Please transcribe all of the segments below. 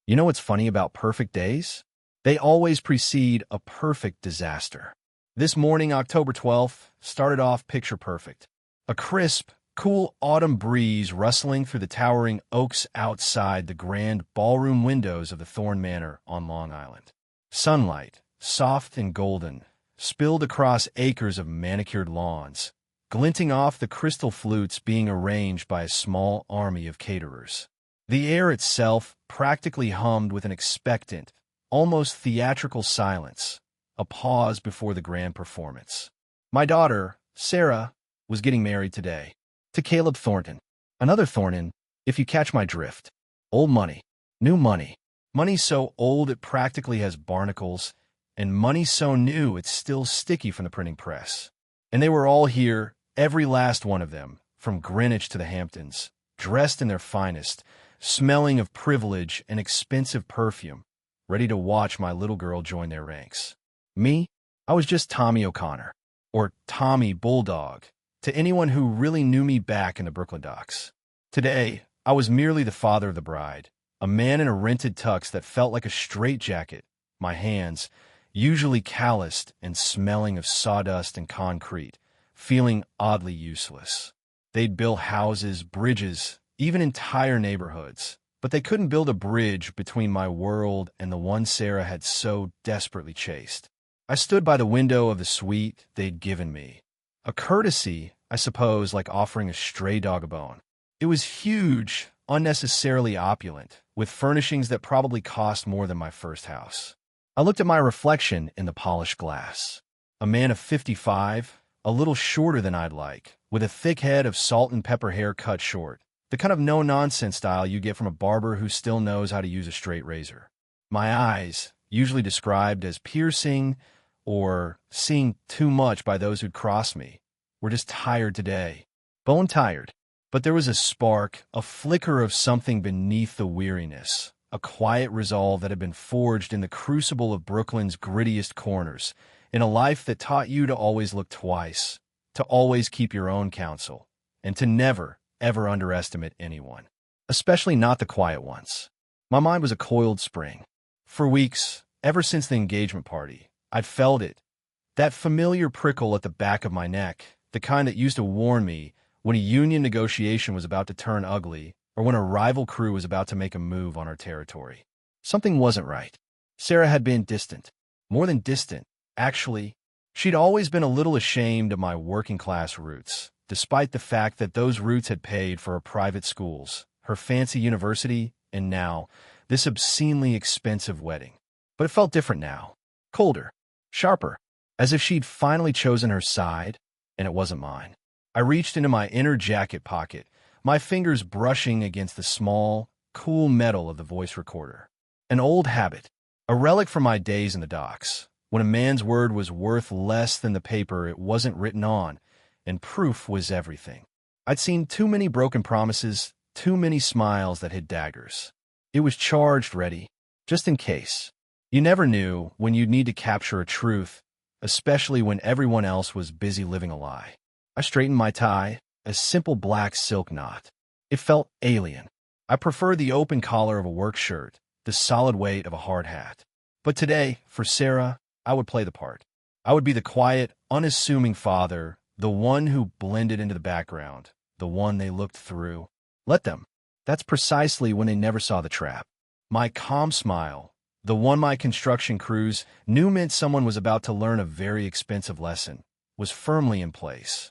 You know what's funny about perfect days? They always precede a perfect disaster. This morning, October 12th, started off picture perfect. A crisp, cool autumn breeze rustling through the towering oaks outside the grand ballroom windows of the Thorne Manor on Long Island. Sunlight, soft and golden, spilled across acres of manicured lawns, glinting off the crystal flutes being arranged by a small army of caterers. The air itself practically hummed with an expectant, almost theatrical silence, a pause before the grand performance. My daughter, Sarah, was getting married today, to Caleb Thornton. Another Thornton, if you catch my drift. Old money, new money. Money so old it practically has barnacles, and money so new it's still sticky from the printing press. And they were all here, every last one of them, from Greenwich to the Hamptons, dressed in their finest, smelling of privilege and expensive perfume, ready to watch my little girl join their ranks. Me? I was just Tommy O'Connor, or Tommy Bulldog, to anyone who really knew me back in the Brooklyn docks. Today, I was merely the father of the bride, a man in a rented tux that felt like a straitjacket, my hands, usually calloused and smelling of sawdust and concrete, feeling oddly useless. They'd build houses, bridges, even entire neighborhoods, but they couldn't build a bridge between my world and the one Sarah had so desperately chased. I stood by the window of the suite they'd given me. A courtesy, I suppose, like offering a stray dog a bone. It was huge, unnecessarily opulent, with furnishings that probably cost more than my first house. I looked at my reflection in the polished glass. A man of 55, a little shorter than I'd like, with a thick head of salt and pepper hair cut short. The kind of no-nonsense style you get from a barber who still knows how to use a straight razor. My eyes, usually described as piercing or seeing too much by those who'd crossed me, were just tired today. Bone tired. But there was a spark, a flicker of something beneath the weariness, a quiet resolve that had been forged in the crucible of Brooklyn's grittiest corners, in a life that taught you to always look twice, to always keep your own counsel, and to never, ever underestimate anyone, especially not the quiet ones. My mind was a coiled spring. For weeks, ever since the engagement party, I'd felt it, that familiar prickle at the back of my neck, the kind that used to warn me when a union negotiation was about to turn ugly or when a rival crew was about to make a move on our territory. Something wasn't right. Sarah had been distant. More than distant, actually. She'd always been a little ashamed of my working-class roots, despite the fact that those roots had paid for her private schools, her fancy university, and now, this obscenely expensive wedding. But it felt different now. Colder. Sharper. As if she'd finally chosen her side, and it wasn't mine. I reached into my inner jacket pocket, my fingers brushing against the small, cool metal of the voice recorder. An old habit, a relic from my days in the docks, when a man's word was worth less than the paper it wasn't written on, and proof was everything. I'd seen too many broken promises, too many smiles that hid daggers. It was charged ready, just in case. You never knew when you'd need to capture a truth, especially when everyone else was busy living a lie. I straightened my tie, a simple black silk knot. It felt alien. I preferred the open collar of a work shirt, the solid weight of a hard hat. But today, for Sarah, I would play the part. I would be the quiet, unassuming father, the one who blended into the background, the one they looked through. Let them. That's precisely when they never saw the trap. My calm smile, the one my construction crews knew meant someone was about to learn a very expensive lesson, was firmly in place.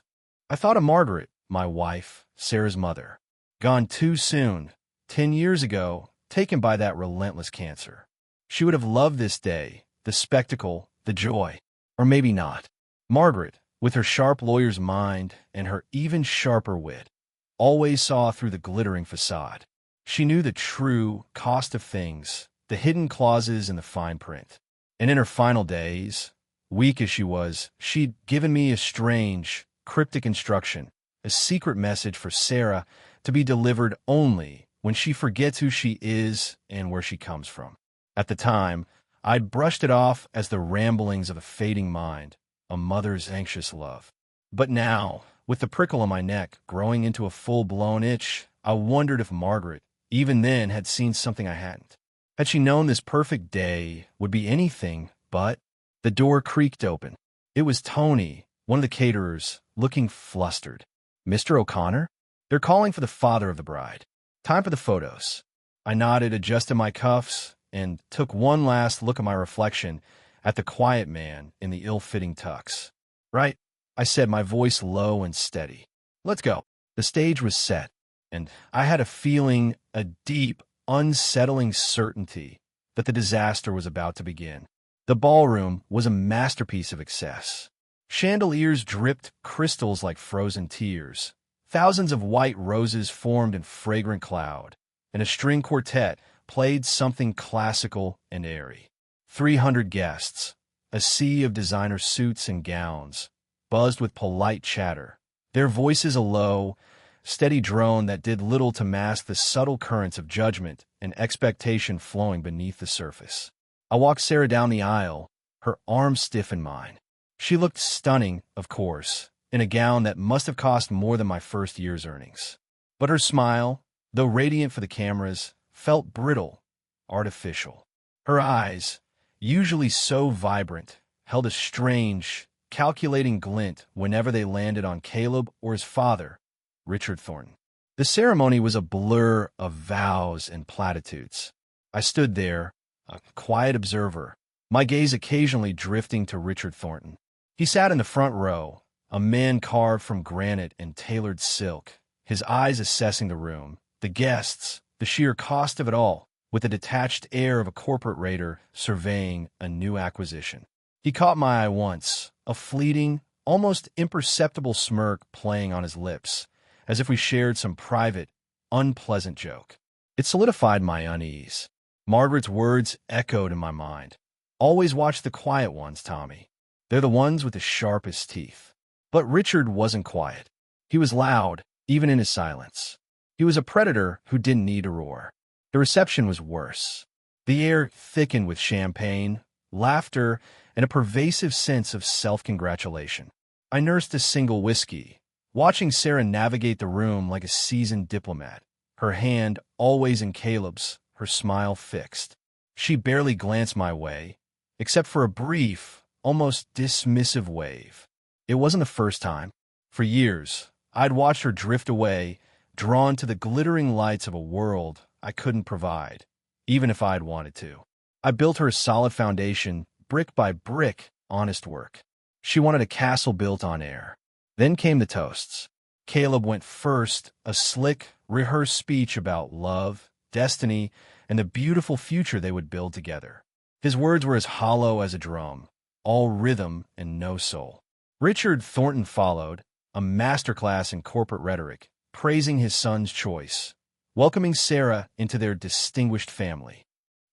I thought of Margaret, my wife, Sarah's mother. Gone too soon, 10 years ago, taken by that relentless cancer. She would have loved this day, the spectacle, the joy. Or maybe not. Margaret, with her sharp lawyer's mind and her even sharper wit, always saw through the glittering facade. She knew the true cost of things, the hidden clauses in the fine print. And in her final days, weak as she was, she'd given me a strange, cryptic instruction, a secret message for Sarah to be delivered only when she forgets who she is and where she comes from. At the time, I'd brushed it off as the ramblings of a fading mind, a mother's anxious love. But now, with the prickle on my neck growing into a full-blown itch, I wondered if Margaret, even then, had seen something I hadn't. Had she known this perfect day would be anything but, the door creaked open. It was Tony, one of the caterers, looking flustered. Mr. O'Connor? They're calling for the father of the bride. Time for the photos. I nodded, adjusted my cuffs, and took one last look at my reflection at the quiet man in the ill-fitting tux. Right, I said, my voice low and steady. Let's go. The stage was set, and I had a feeling, a deep, unsettling certainty that the disaster was about to begin. The ballroom was a masterpiece of excess. Chandeliers dripped crystals like frozen tears. Thousands of white roses formed in fragrant cloud, and a string quartet played something classical and airy. 300 guests, a sea of designer suits and gowns, buzzed with polite chatter, their voices a low, steady drone that did little to mask the subtle currents of judgment and expectation flowing beneath the surface. I walked Sarah down the aisle, her arm stiff in mine. She looked stunning, of course, in a gown that must have cost more than my first year's earnings. But her smile, though radiant for the cameras, felt brittle, artificial. Her eyes, usually so vibrant, held a strange, calculating glint whenever they landed on Caleb or his father, Richard Thornton. The ceremony was a blur of vows and platitudes. I stood there, a quiet observer, my gaze occasionally drifting to Richard Thornton. He sat in the front row, a man carved from granite and tailored silk, his eyes assessing the room, the guests, the sheer cost of it all, with the detached air of a corporate raider surveying a new acquisition. He caught my eye once, a fleeting, almost imperceptible smirk playing on his lips, as if we shared some private, unpleasant joke. It solidified my unease. Margaret's words echoed in my mind. Always watch the quiet ones, Tommy. They're the ones with the sharpest teeth. But Richard wasn't quiet. He was loud, even in his silence. He was a predator who didn't need to roar. The reception was worse. The air thickened with champagne, laughter, and a pervasive sense of self-congratulation. I nursed a single whiskey, watching Sarah navigate the room like a seasoned diplomat, her hand always in Caleb's, her smile fixed. She barely glanced my way, except for a brief, almost dismissive wave. It wasn't the first time. For years, I'd watched her drift away, drawn to the glittering lights of a world I couldn't provide, even if I'd wanted to. I built her a solid foundation, brick by brick, honest work. She wanted a castle built on air. Then came the toasts. Caleb went first, a slick, rehearsed speech about love, destiny, and the beautiful future they would build together. His words were as hollow as a drum, all rhythm and no soul. Richard Thornton followed, a masterclass in corporate rhetoric, praising his son's choice, welcoming Sarah into their distinguished family.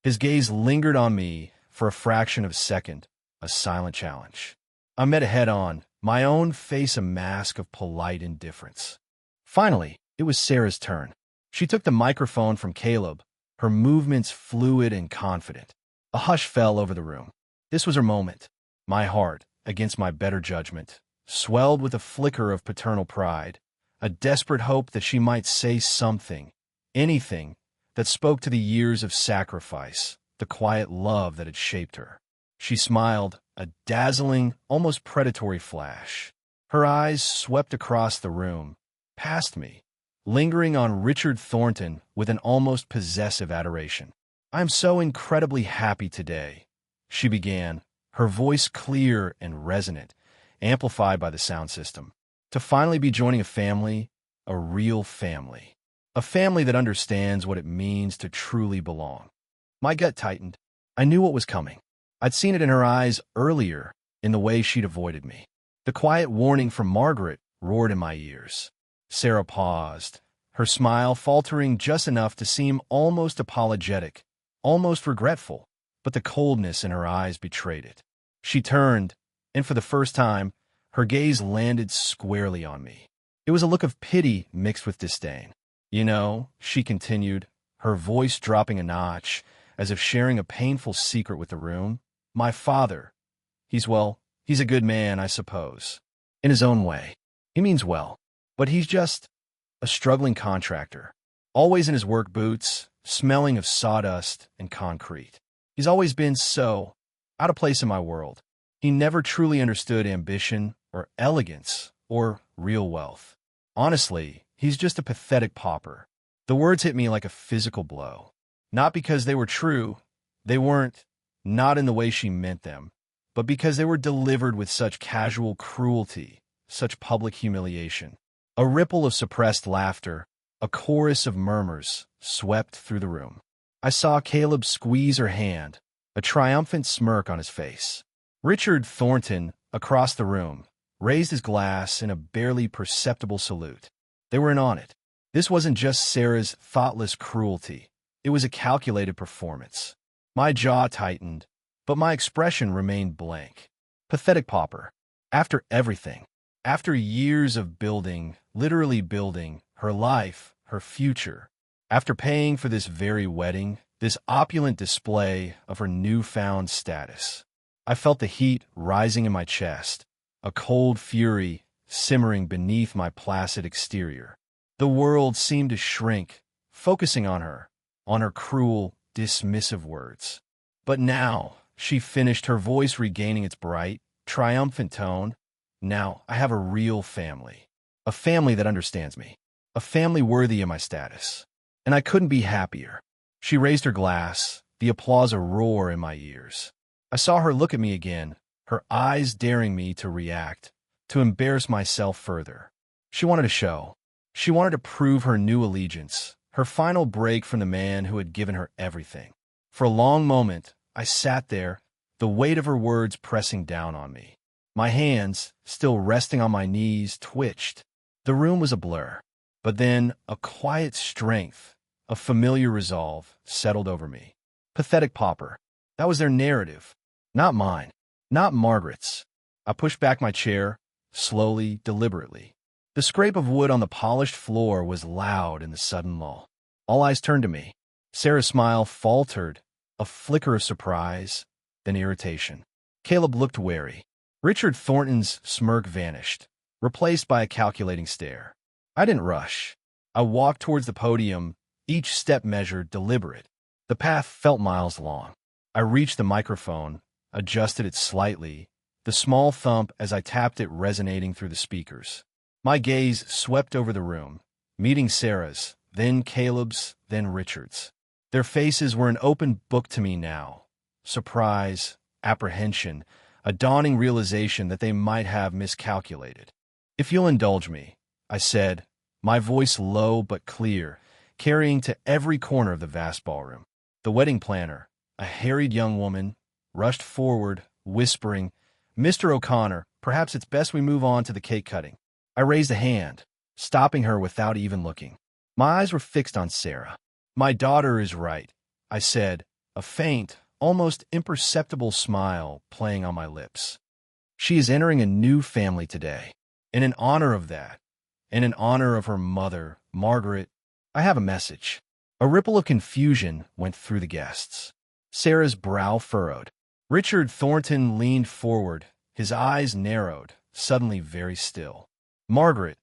His gaze lingered on me for a fraction of a second, a silent challenge. I met it head-on, my own face a mask of polite indifference. Finally, it was Sarah's turn. She took the microphone from Caleb, her movements fluid and confident. A hush fell over the room. This was her moment. My heart, against my better judgment, swelled with a flicker of paternal pride, a desperate hope that she might say something, anything, that spoke to the years of sacrifice, the quiet love that had shaped her. She smiled, a dazzling, almost predatory flash. Her eyes swept across the room, past me, lingering on Richard Thornton with an almost possessive adoration. "I am so incredibly happy today," she began, her voice clear and resonant, amplified by the sound system. "To finally be joining a family, a real family. A family that understands what it means to truly belong." My gut tightened. I knew what was coming. I'd seen it in her eyes earlier, in the way she'd avoided me. The quiet warning from Margaret roared in my ears. Sarah paused, her smile faltering just enough to seem almost apologetic, almost regretful, but the coldness in her eyes betrayed it. She turned, and for the first time, her gaze landed squarely on me. It was a look of pity mixed with disdain. "You know," she continued, her voice dropping a notch, as if sharing a painful secret with the room, "my father, he's a good man, I suppose. In his own way. He means well. But he's just a struggling contractor. Always in his work boots, smelling of sawdust and concrete. He's always been so out of place in my world. He never truly understood ambition or elegance or real wealth. Honestly, he's just a pathetic pauper. The words hit me like a physical blow. Not because they were true, they weren't, not in the way she meant them, but because they were delivered with such casual cruelty, such public humiliation. A ripple of suppressed laughter, a chorus of murmurs, swept through the room. I saw Caleb squeeze her hand, a triumphant smirk on his face. Richard Thornton, across the room, raised his glass in a barely perceptible salute. They were in on it. This wasn't just Sarah's thoughtless cruelty. It was a calculated performance. My jaw tightened, but my expression remained blank. Pathetic pauper. After everything, after years of building, literally building, her life, her future, after paying for this very wedding, this opulent display of her newfound status, I felt the heat rising in my chest, a cold fury simmering beneath my placid exterior. The world seemed to shrink, focusing on her cruel, dismissive words. But now, she finished, her voice regaining its bright, triumphant tone. Now I have a real family. A family that understands me. A family worthy of my status. And I couldn't be happier. She raised her glass, the applause a roar in my ears. I saw her look at me again, her eyes daring me to react, to embarrass myself further. She wanted to show. She wanted to prove her new allegiance, her final break from the man who had given her everything. For a long moment, I sat there, the weight of her words pressing down on me. My hands, still resting on my knees, twitched. The room was a blur. But then a quiet strength, a familiar resolve, settled over me. Pathetic pauper. That was their narrative. Not mine. Not Margaret's. I pushed back my chair, slowly, deliberately. The scrape of wood on the polished floor was loud in the sudden lull. All eyes turned to me. Sarah's smile faltered, a flicker of surprise, then irritation. Caleb looked wary. Richard Thornton's smirk vanished, replaced by a calculating stare. I didn't rush. I walked towards the podium, each step measured, deliberate. The path felt miles long. I reached the microphone, adjusted it slightly, the small thump as I tapped it resonating through the speakers. My gaze swept over the room, meeting Sarah's, then Caleb's, then Richard's. Their faces were an open book to me now. Surprise, apprehension, a dawning realization that they might have miscalculated. "If you'll indulge me," I said, my voice low but clear, carrying to every corner of the vast ballroom. The wedding planner, a harried young woman, rushed forward, whispering, "Mr. O'Connor, perhaps it's best we move on to the cake cutting." I raised a hand, stopping her without even looking. My eyes were fixed on Sarah. "My daughter is right," I said, a faint, almost imperceptible smile playing on my lips. "She is entering a new family today. And in honor of that, and in honor of her mother, Margaret, I have a message." A ripple of confusion went through the guests. Sarah's brow furrowed. Richard Thornton leaned forward, his eyes narrowed, suddenly very still. "Margaret,"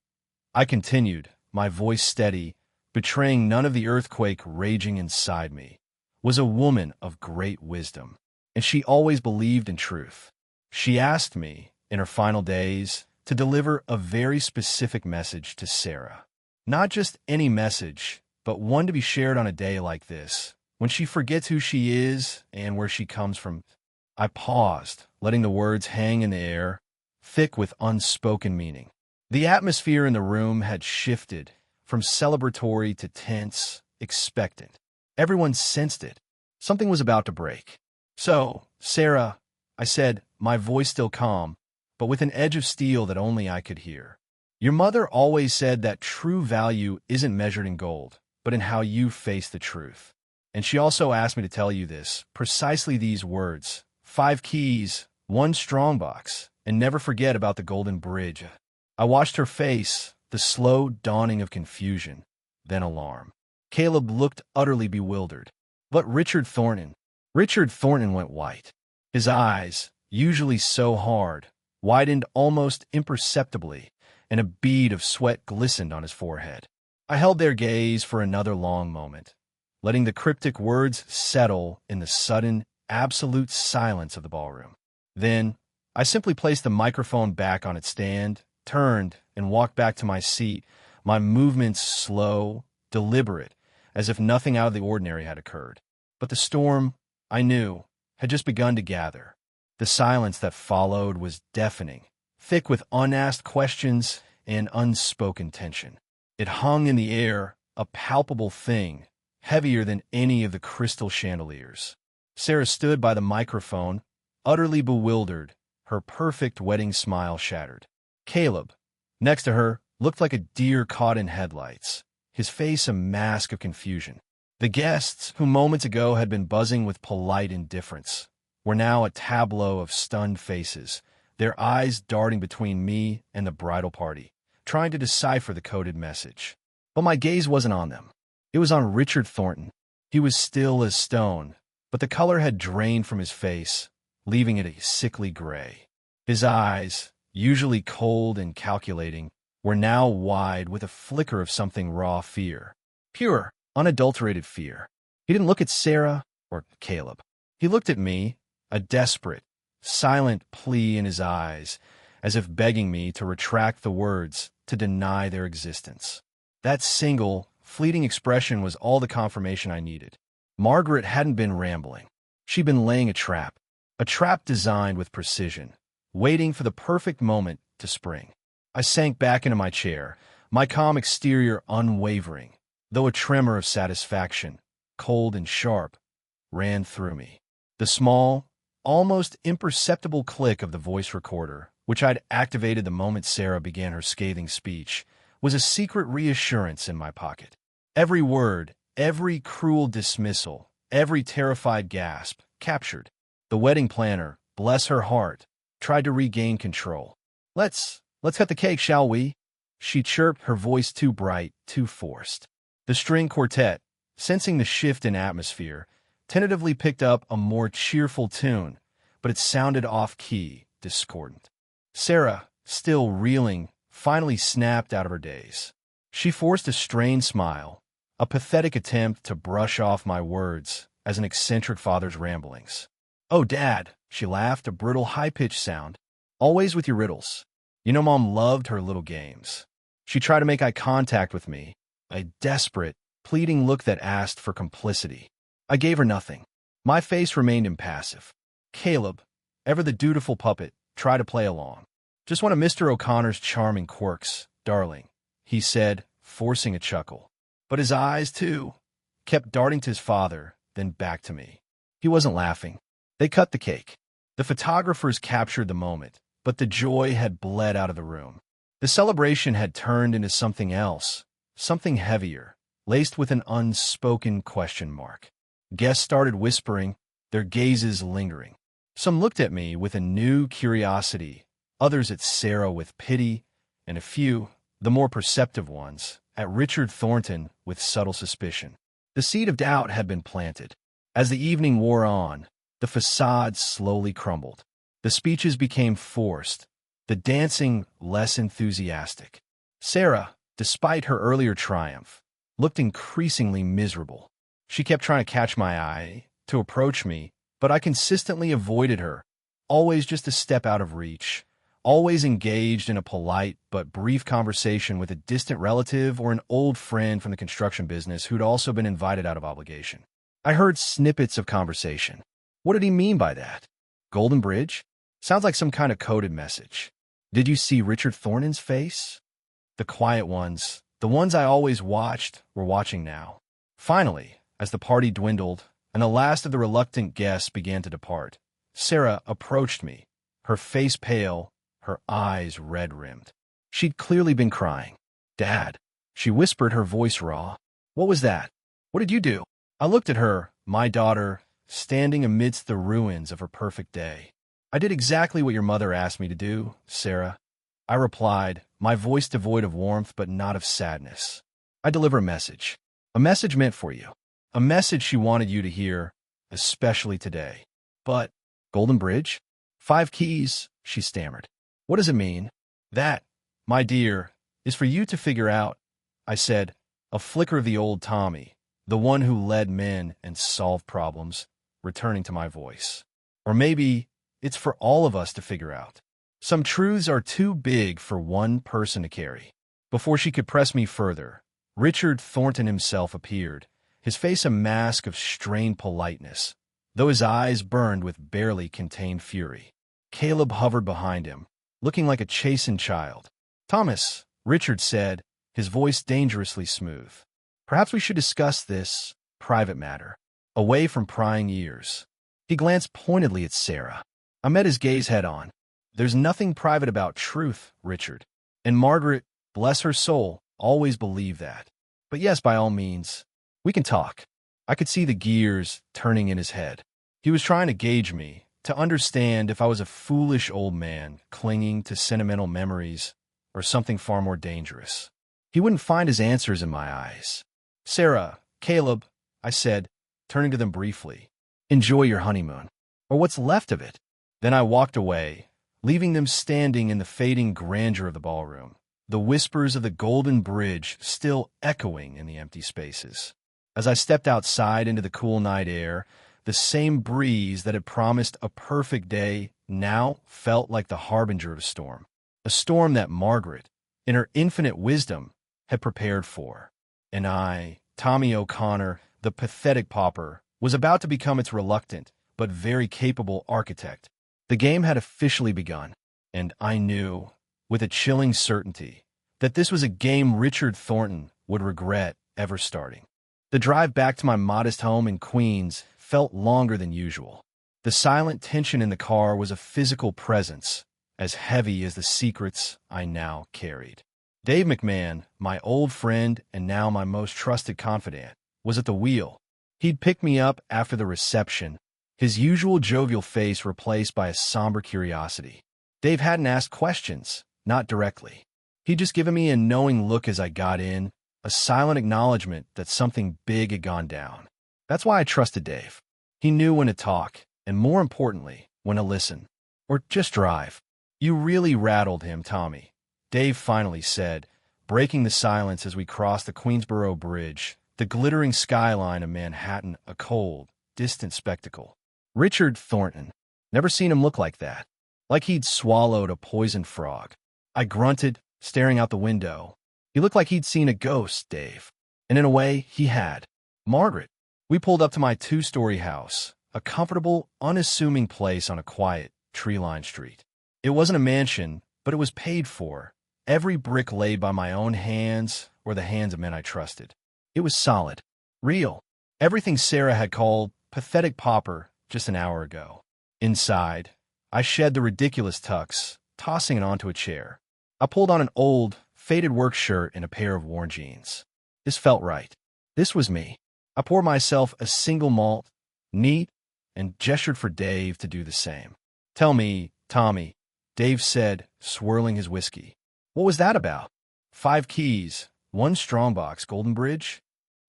I continued, my voice steady, betraying none of the earthquake raging inside me, "was a woman of great wisdom, and she always believed in truth. She asked me, in her final days, to deliver a very specific message to Sarah. Not just any message, but one to be shared on a day like this, when she forgets who she is and where she comes from." I paused, letting the words hang in the air, thick with unspoken meaning. The atmosphere in the room had shifted from celebratory to tense, expectant. Everyone sensed it. Something was about to break. "So, Sarah," I said, my voice still calm, but with an edge of steel that only I could hear. "Your mother always said that true value isn't measured in gold, but in how you face the truth. And she also asked me to tell you this, precisely these words: 5 keys, 1 strongbox, and never forget about the golden bridge." I watched her face, the slow dawning of confusion, then alarm. Caleb looked utterly bewildered. But Richard Thornton went white. His eyes, usually so hard, widened almost imperceptibly, and a bead of sweat glistened on his forehead. I held their gaze for another long moment, letting the cryptic words settle in the sudden, absolute silence of the ballroom. Then, I simply placed the microphone back on its stand, turned, and walked back to my seat, my movements slow, deliberate, as if nothing out of the ordinary had occurred. But the storm, I knew, had just begun to gather. The silence that followed was deafening, thick with unasked questions and unspoken tension. It hung in the air, a palpable thing, heavier than any of the crystal chandeliers. Sarah stood by the microphone, utterly bewildered, her perfect wedding smile shattered. Caleb, next to her, looked like a deer caught in headlights, his face a mask of confusion. The guests, who moments ago had been buzzing with polite indifference, were now a tableau of stunned faces, their eyes darting between me and the bridal party, trying to decipher the coded message. But my gaze wasn't on them. It was on Richard Thornton. He was still as stone, but the color had drained from his face, leaving it a sickly gray. His eyes, usually cold and calculating, were now wide with a flicker of something raw fear. Pure, unadulterated fear. He didn't look at Sarah or Caleb. He looked at me, a desperate, silent plea in his eyes, as if begging me to retract the words, to deny their existence. That single, fleeting expression was all the confirmation I needed. Margaret hadn't been rambling. She'd been laying a trap designed with precision, waiting for the perfect moment to spring. I sank back into my chair, my calm exterior unwavering, though a tremor of satisfaction, cold and sharp, ran through me. The small, almost imperceptible click of the voice recorder, which I'd activated the moment Sarah began her scathing speech, was a secret reassurance in my pocket. Every word, every cruel dismissal, every terrified gasp, captured. The wedding planner, bless her heart, tried to regain control. Let's cut the cake, shall we? She chirped, her voice too bright, too forced. The string quartet, sensing the shift in atmosphere, tentatively picked up a more cheerful tune, but it sounded off-key, discordant. Sarah, still reeling, finally snapped out of her daze. She forced a strained smile, a pathetic attempt to brush off my words as an eccentric father's ramblings. "Oh, Dad," she laughed, a brittle, high-pitched sound. "Always with your riddles. You know Mom loved her little games." She tried to make eye contact with me, a desperate, pleading look that asked for complicity. I gave her nothing. My face remained impassive. Caleb, ever the dutiful puppet, tried to play along. "Just one of Mr. O'Connor's charming quirks, darling," he said, forcing a chuckle. But his eyes, too, kept darting to his father, then back to me. He wasn't laughing. They cut the cake. The photographers captured the moment, but the joy had bled out of the room. The celebration had turned into something else, something heavier, laced with an unspoken question mark. Guests started whispering, their gazes lingering. Some looked at me with a new curiosity, others at Sarah with pity, and a few, the more perceptive ones, at Richard Thornton with subtle suspicion. The seed of doubt had been planted. As the evening wore on, the facade slowly crumbled. The speeches became forced, the dancing less enthusiastic. Sarah, despite her earlier triumph, looked increasingly miserable. She kept trying to catch my eye, to approach me, but I consistently avoided her, always just a step out of reach, always engaged in a polite but brief conversation with a distant relative or an old friend from the construction business who'd also been invited out of obligation. I heard snippets of conversation. What did he mean by that? Golden Bridge? Sounds like some kind of coded message. Did you see Richard Thornton's face? The quiet ones, the ones I always watched, were watching now. Finally, as the party dwindled and the last of the reluctant guests began to depart, Sarah approached me, her face pale, her eyes red-rimmed. She'd clearly been crying. "Dad," she whispered, her voice raw. "What was that? What did you do?" I looked at her, my daughter, standing amidst the ruins of her perfect day. "I did exactly what your mother asked me to do, Sarah," I replied, my voice devoid of warmth but not of sadness. "I deliver a message meant for you, a message she wanted you to hear, especially today." "But, Golden Bridge? 5 keys," she stammered. "What does it mean?" "That, my dear, is for you to figure out," I said, a flicker of the old Tommy, the one who led men and solved problems, returning to my voice. Or maybe it's for all of us to figure out. Some truths are too big for one person to carry. Before she could press me further, Richard Thornton himself appeared, his face a mask of strained politeness, though his eyes burned with barely contained fury. Caleb hovered behind him, looking like a chastened child. "Thomas," Richard said, his voice dangerously smooth. "Perhaps we should discuss this private matter, away from prying ears." He glanced pointedly at Sarah. I met his gaze head-on. "There's nothing private about truth, Richard. And Margaret, bless her soul, always believed that. But yes, by all means, we can talk." I could see the gears turning in his head. He was trying to gauge me, to understand if I was a foolish old man clinging to sentimental memories or something far more dangerous. He wouldn't find his answers in my eyes. "Sarah, Caleb," I said, turning to them briefly, "enjoy your honeymoon, or what's left of it." Then I walked away, leaving them standing in the fading grandeur of the ballroom, the whispers of the Golden Bridge still echoing in the empty spaces. As I stepped outside into the cool night air, the same breeze that had promised a perfect day now felt like the harbinger of a storm that Margaret, in her infinite wisdom, had prepared for. And I, Tommy O'Connor, the pathetic pauper, was about to become its reluctant but very capable architect. The game had officially begun, and I knew, with a chilling certainty, that this was a game Richard Thornton would regret ever starting. The drive back to my modest home in Queens felt longer than usual. The silent tension in the car was a physical presence, as heavy as the secrets I now carried. Dave McMahon, my old friend and now my most trusted confidant, was at the wheel. He'd picked me up after the reception, his usual jovial face replaced by a somber curiosity. Dave hadn't asked questions, not directly. He'd just given me a knowing look as I got in, a silent acknowledgement that something big had gone down. That's why I trusted Dave. He knew when to talk, and more importantly, when to listen. Or just drive. "You really rattled him, Tommy," Dave finally said, breaking the silence as we crossed the Queensboro Bridge, the glittering skyline of Manhattan a cold, distant spectacle. Richard Thornton. Never seen him look like that. Like he'd swallowed a poisoned frog. I grunted, staring out the window. He looked like he'd seen a ghost, Dave. And in a way, he had. "Margaret." We pulled up to my 2-story house, a comfortable, unassuming place on a quiet, tree-lined street. It wasn't a mansion, but it was paid for, every brick laid by my own hands or the hands of men I trusted. It was solid, real, everything Sarah had called pathetic pauper just an hour ago. Inside, I shed the ridiculous tux, tossing it onto a chair. I pulled on an old, faded work shirt and a pair of worn jeans. This felt right. This was me. I poured myself a single malt, neat, and gestured for Dave to do the same. "Tell me, Tommy," Dave said, swirling his whiskey. "What was that about? 5 keys, 1 strongbox, Golden Bridge?"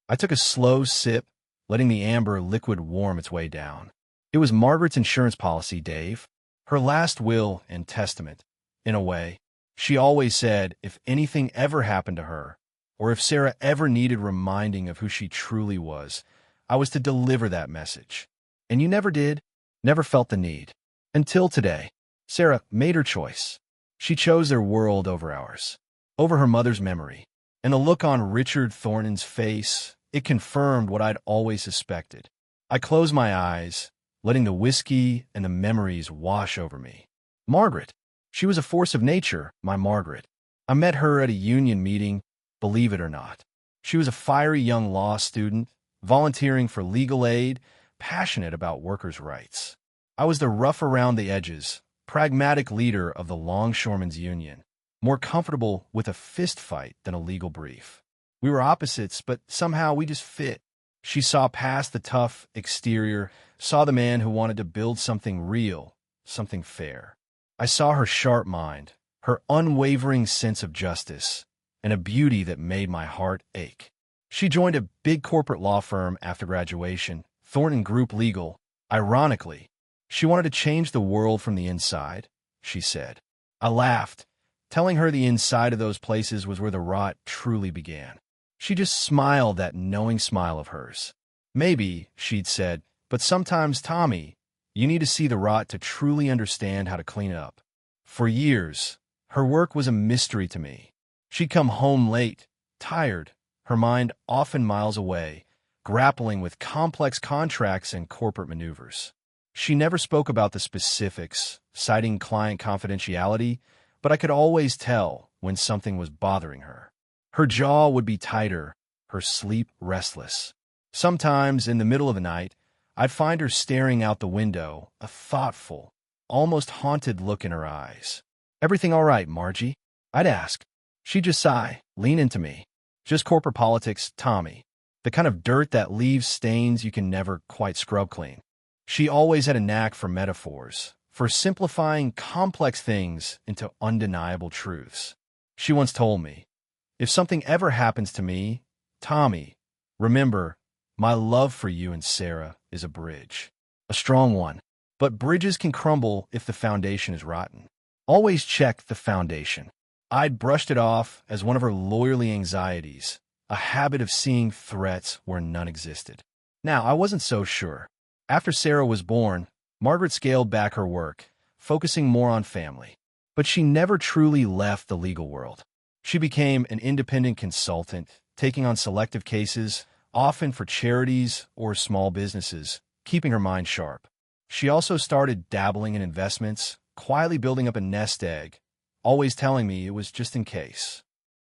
I took a slow sip, letting the amber liquid warm its way down. "It was Margaret's insurance policy, Dave. Her last will and testament, in a way. She always said if anything ever happened to her, or if Sarah ever needed reminding of who she truly was, I was to deliver that message. And you never did, never felt the need. Until today. Sarah made her choice. She chose their world over ours, over her mother's memory. And the look on Richard Thornton's face, it confirmed what I'd always suspected. I closed my eyes, letting the whiskey and the memories wash over me. Margaret. She was a force of nature, my Margaret. I met her at a union meeting, believe it or not. She was a fiery young law student, volunteering for legal aid, passionate about workers' rights. I was the rough around the edges, pragmatic leader of the Longshoremen's Union, more comfortable with a fist fight than a legal brief. We were opposites, but somehow we just fit. She saw past the tough exterior, saw the man who wanted to build something real, something fair. I saw her sharp mind, her unwavering sense of justice, and a beauty that made my heart ache. She joined a big corporate law firm after graduation, Thornton Group Legal. Ironically, she wanted to change the world from the inside, she said. I laughed, telling her the inside of those places was where the rot truly began. She just smiled that knowing smile of hers. Maybe, she'd said, but sometimes, Tommy, you need to see the rot to truly understand how to clean it up. For years, her work was a mystery to me. She'd come home late, tired, her mind often miles away, grappling with complex contracts and corporate maneuvers. She never spoke about the specifics, citing client confidentiality, but I could always tell when something was bothering her. Her jaw would be tighter, her sleep restless. Sometimes, in the middle of the night, I'd find her staring out the window, a thoughtful, almost haunted look in her eyes. "Everything all right, Margie?" I'd ask. She'd just sigh, lean into me. "Just corporate politics, Tommy. The kind of dirt that leaves stains you can never quite scrub clean." She always had a knack for metaphors, for simplifying complex things into undeniable truths. She once told me, "If something ever happens to me, Tommy, remember, my love for you and Sarah is a bridge. A strong one. But bridges can crumble if the foundation is rotten. Always check the foundation." I'd brushed it off as one of her lawyerly anxieties, a habit of seeing threats where none existed. Now, I wasn't so sure. After Sarah was born, Margaret scaled back her work, focusing more on family. But she never truly left the legal world. She became an independent consultant, taking on selective cases, often for charities or small businesses, keeping her mind sharp. She also started dabbling in investments, quietly building up a nest egg, always telling me it was just in case.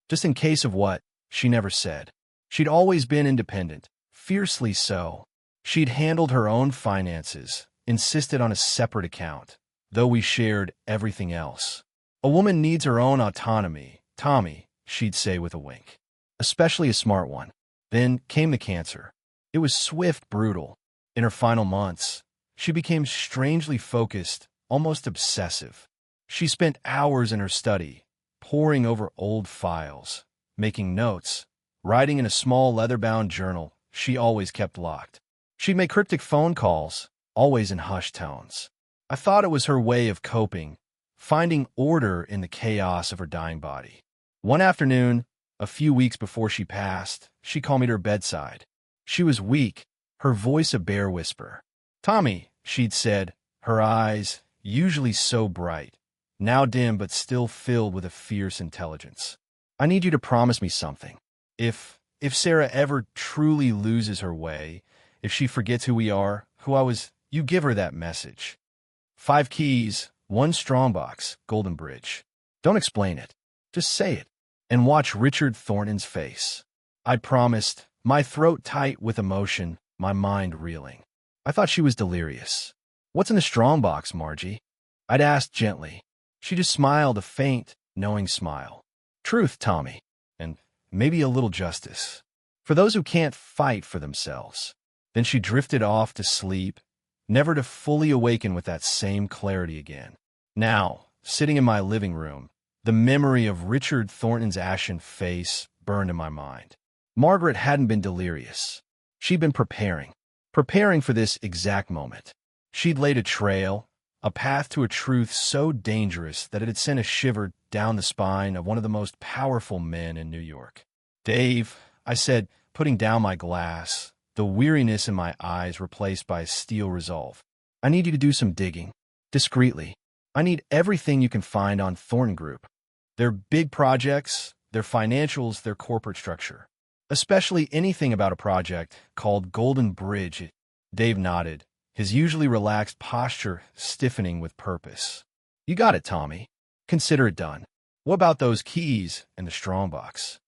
Just in case of what, she never said. She'd always been independent, fiercely so. She'd handled her own finances, insisted on a separate account, though we shared everything else. "A woman needs her own autonomy, Tommy," she'd say with a wink. "Especially a smart one." Then came the cancer. It was swift, brutal. In her final months, she became strangely focused, almost obsessive. She spent hours in her study, poring over old files, making notes, writing in a small leather-bound journal she always kept locked. She'd make cryptic phone calls, always in hushed tones. I thought it was her way of coping, finding order in the chaos of her dying body. One afternoon, a few weeks before she passed, she called me to her bedside. She was weak, her voice a bare whisper. "Tommy," she'd said, her eyes, usually so bright, now dim but still filled with a fierce intelligence. "I need you to promise me something. If Sarah ever truly loses her way, if she forgets who we are, who I was, you give her that message. 5 keys, 1 strongbox, Golden Bridge. Don't explain it. Just say it. And watch Richard Thornton's face." I promised, my throat tight with emotion, my mind reeling. I thought she was delirious. "What's in the strongbox, Margie?" I'd asked gently. She just smiled, a faint, knowing smile. "Truth, Tommy, and maybe a little justice. For those who can't fight for themselves." Then she drifted off to sleep, never to fully awaken with that same clarity again. Now, sitting in my living room, the memory of Richard Thornton's ashen face burned in my mind. Margaret hadn't been delirious. She'd been preparing for this exact moment. She'd laid a trail, a path to a truth so dangerous that it had sent a shiver down the spine of one of the most powerful men in New York. "Dave," I said, putting down my glass, the weariness in my eyes replaced by steel resolve. "I need you to do some digging, discreetly. I need everything you can find on Thornton Group. Their big projects, their financials, their corporate structure. Especially anything about a project called Golden Bridge." Dave nodded, his usually relaxed posture stiffening with purpose. "You got it, Tommy. Consider it done. What about those keys and the strongbox?"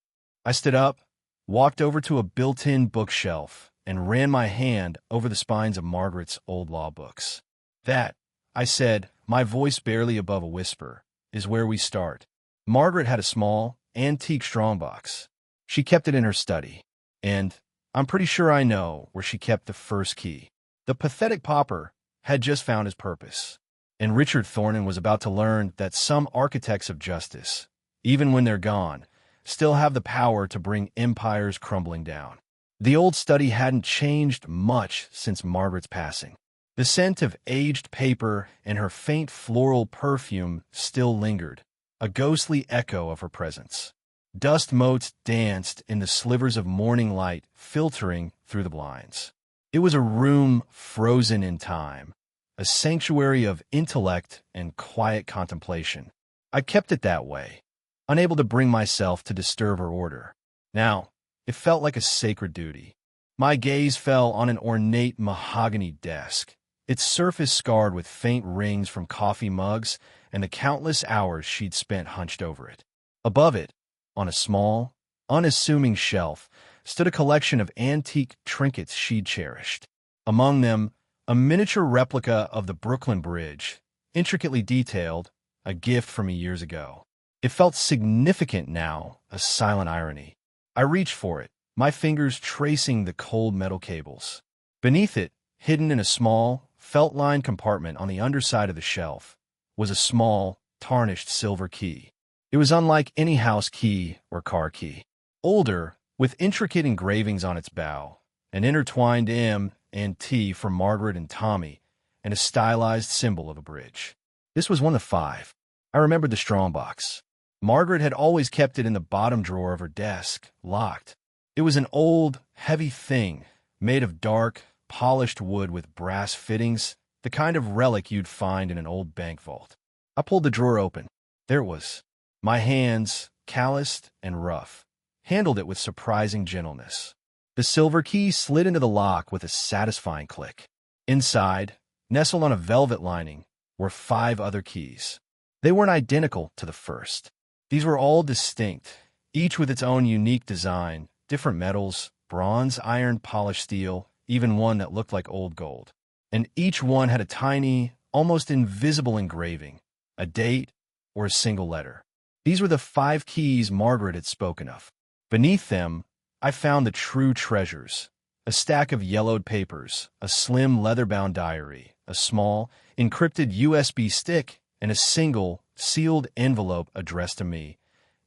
I stood up, walked over to a built-in bookshelf, and ran my hand over the spines of Margaret's old law books. "That," I said, my voice barely above a whisper, "is where we start." Margaret had a small, antique strongbox. She kept it in her study, and I'm pretty sure I know where she kept the first key. The pathetic pauper had just found his purpose, and Richard Thornton was about to learn that some architects of justice, even when they're gone, still have the power to bring empires crumbling down. The old study hadn't changed much since Margaret's passing. The scent of aged paper and her faint floral perfume still lingered, a ghostly echo of her presence. Dust motes danced in the slivers of morning light filtering through the blinds. It was a room frozen in time, a sanctuary of intellect and quiet contemplation. I kept it that way, unable to bring myself to disturb her order. Now, it felt like a sacred duty. My gaze fell on an ornate mahogany desk, its surface scarred with faint rings from coffee mugs and the countless hours she'd spent hunched over it. Above it, on a small, unassuming shelf, stood a collection of antique trinkets she'd cherished. Among them, a miniature replica of the Brooklyn Bridge, intricately detailed, a gift from me years ago. It felt significant now, a silent irony. I reached for it, my fingers tracing the cold metal cables. Beneath it, hidden in a small, felt-lined compartment on the underside of the shelf, was a small, tarnished silver key. It was unlike any house key or car key. Older, with intricate engravings on its bow, an intertwined M and T for Margaret and Tommy, and a stylized symbol of a bridge. This was one of 5. I remembered the strongbox. Margaret had always kept it in the bottom drawer of her desk, locked. It was an old, heavy thing, made of dark, polished wood with brass fittings, the kind of relic you'd find in an old bank vault. I pulled the drawer open. There it was. My hands, calloused and rough, handled it with surprising gentleness. The silver key slid into the lock with a satisfying click. Inside, nestled on a velvet lining, were 5 other keys. They weren't identical to the first. These were all distinct, each with its own unique design, different metals, bronze, iron, polished steel, even one that looked like old gold. And each one had a tiny, almost invisible engraving, a date, or a single letter. These were the 5 keys Margaret had spoken of. Beneath them, I found the true treasures, a stack of yellowed papers, a slim leather-bound diary, a small, encrypted USB stick, and a single, sealed envelope addressed to me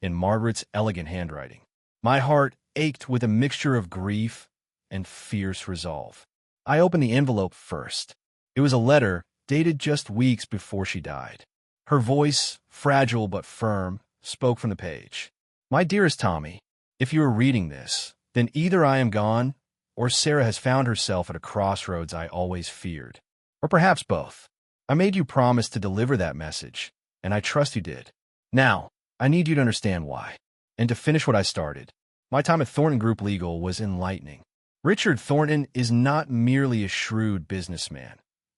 in Margaret's elegant handwriting. My heart ached with a mixture of grief and fierce resolve. I opened the envelope first. It was a letter dated just weeks before she died. Her voice, fragile but firm, spoke from the page. My dearest Tommy, if you are reading this, then either I am gone, or Sarah has found herself at a crossroads I always feared. Or perhaps both. I made you promise to deliver that message, and I trust you did. Now, I need you to understand why. And to finish what I started, my time at Thornton Group Legal was enlightening. Richard Thornton is not merely a shrewd businessman.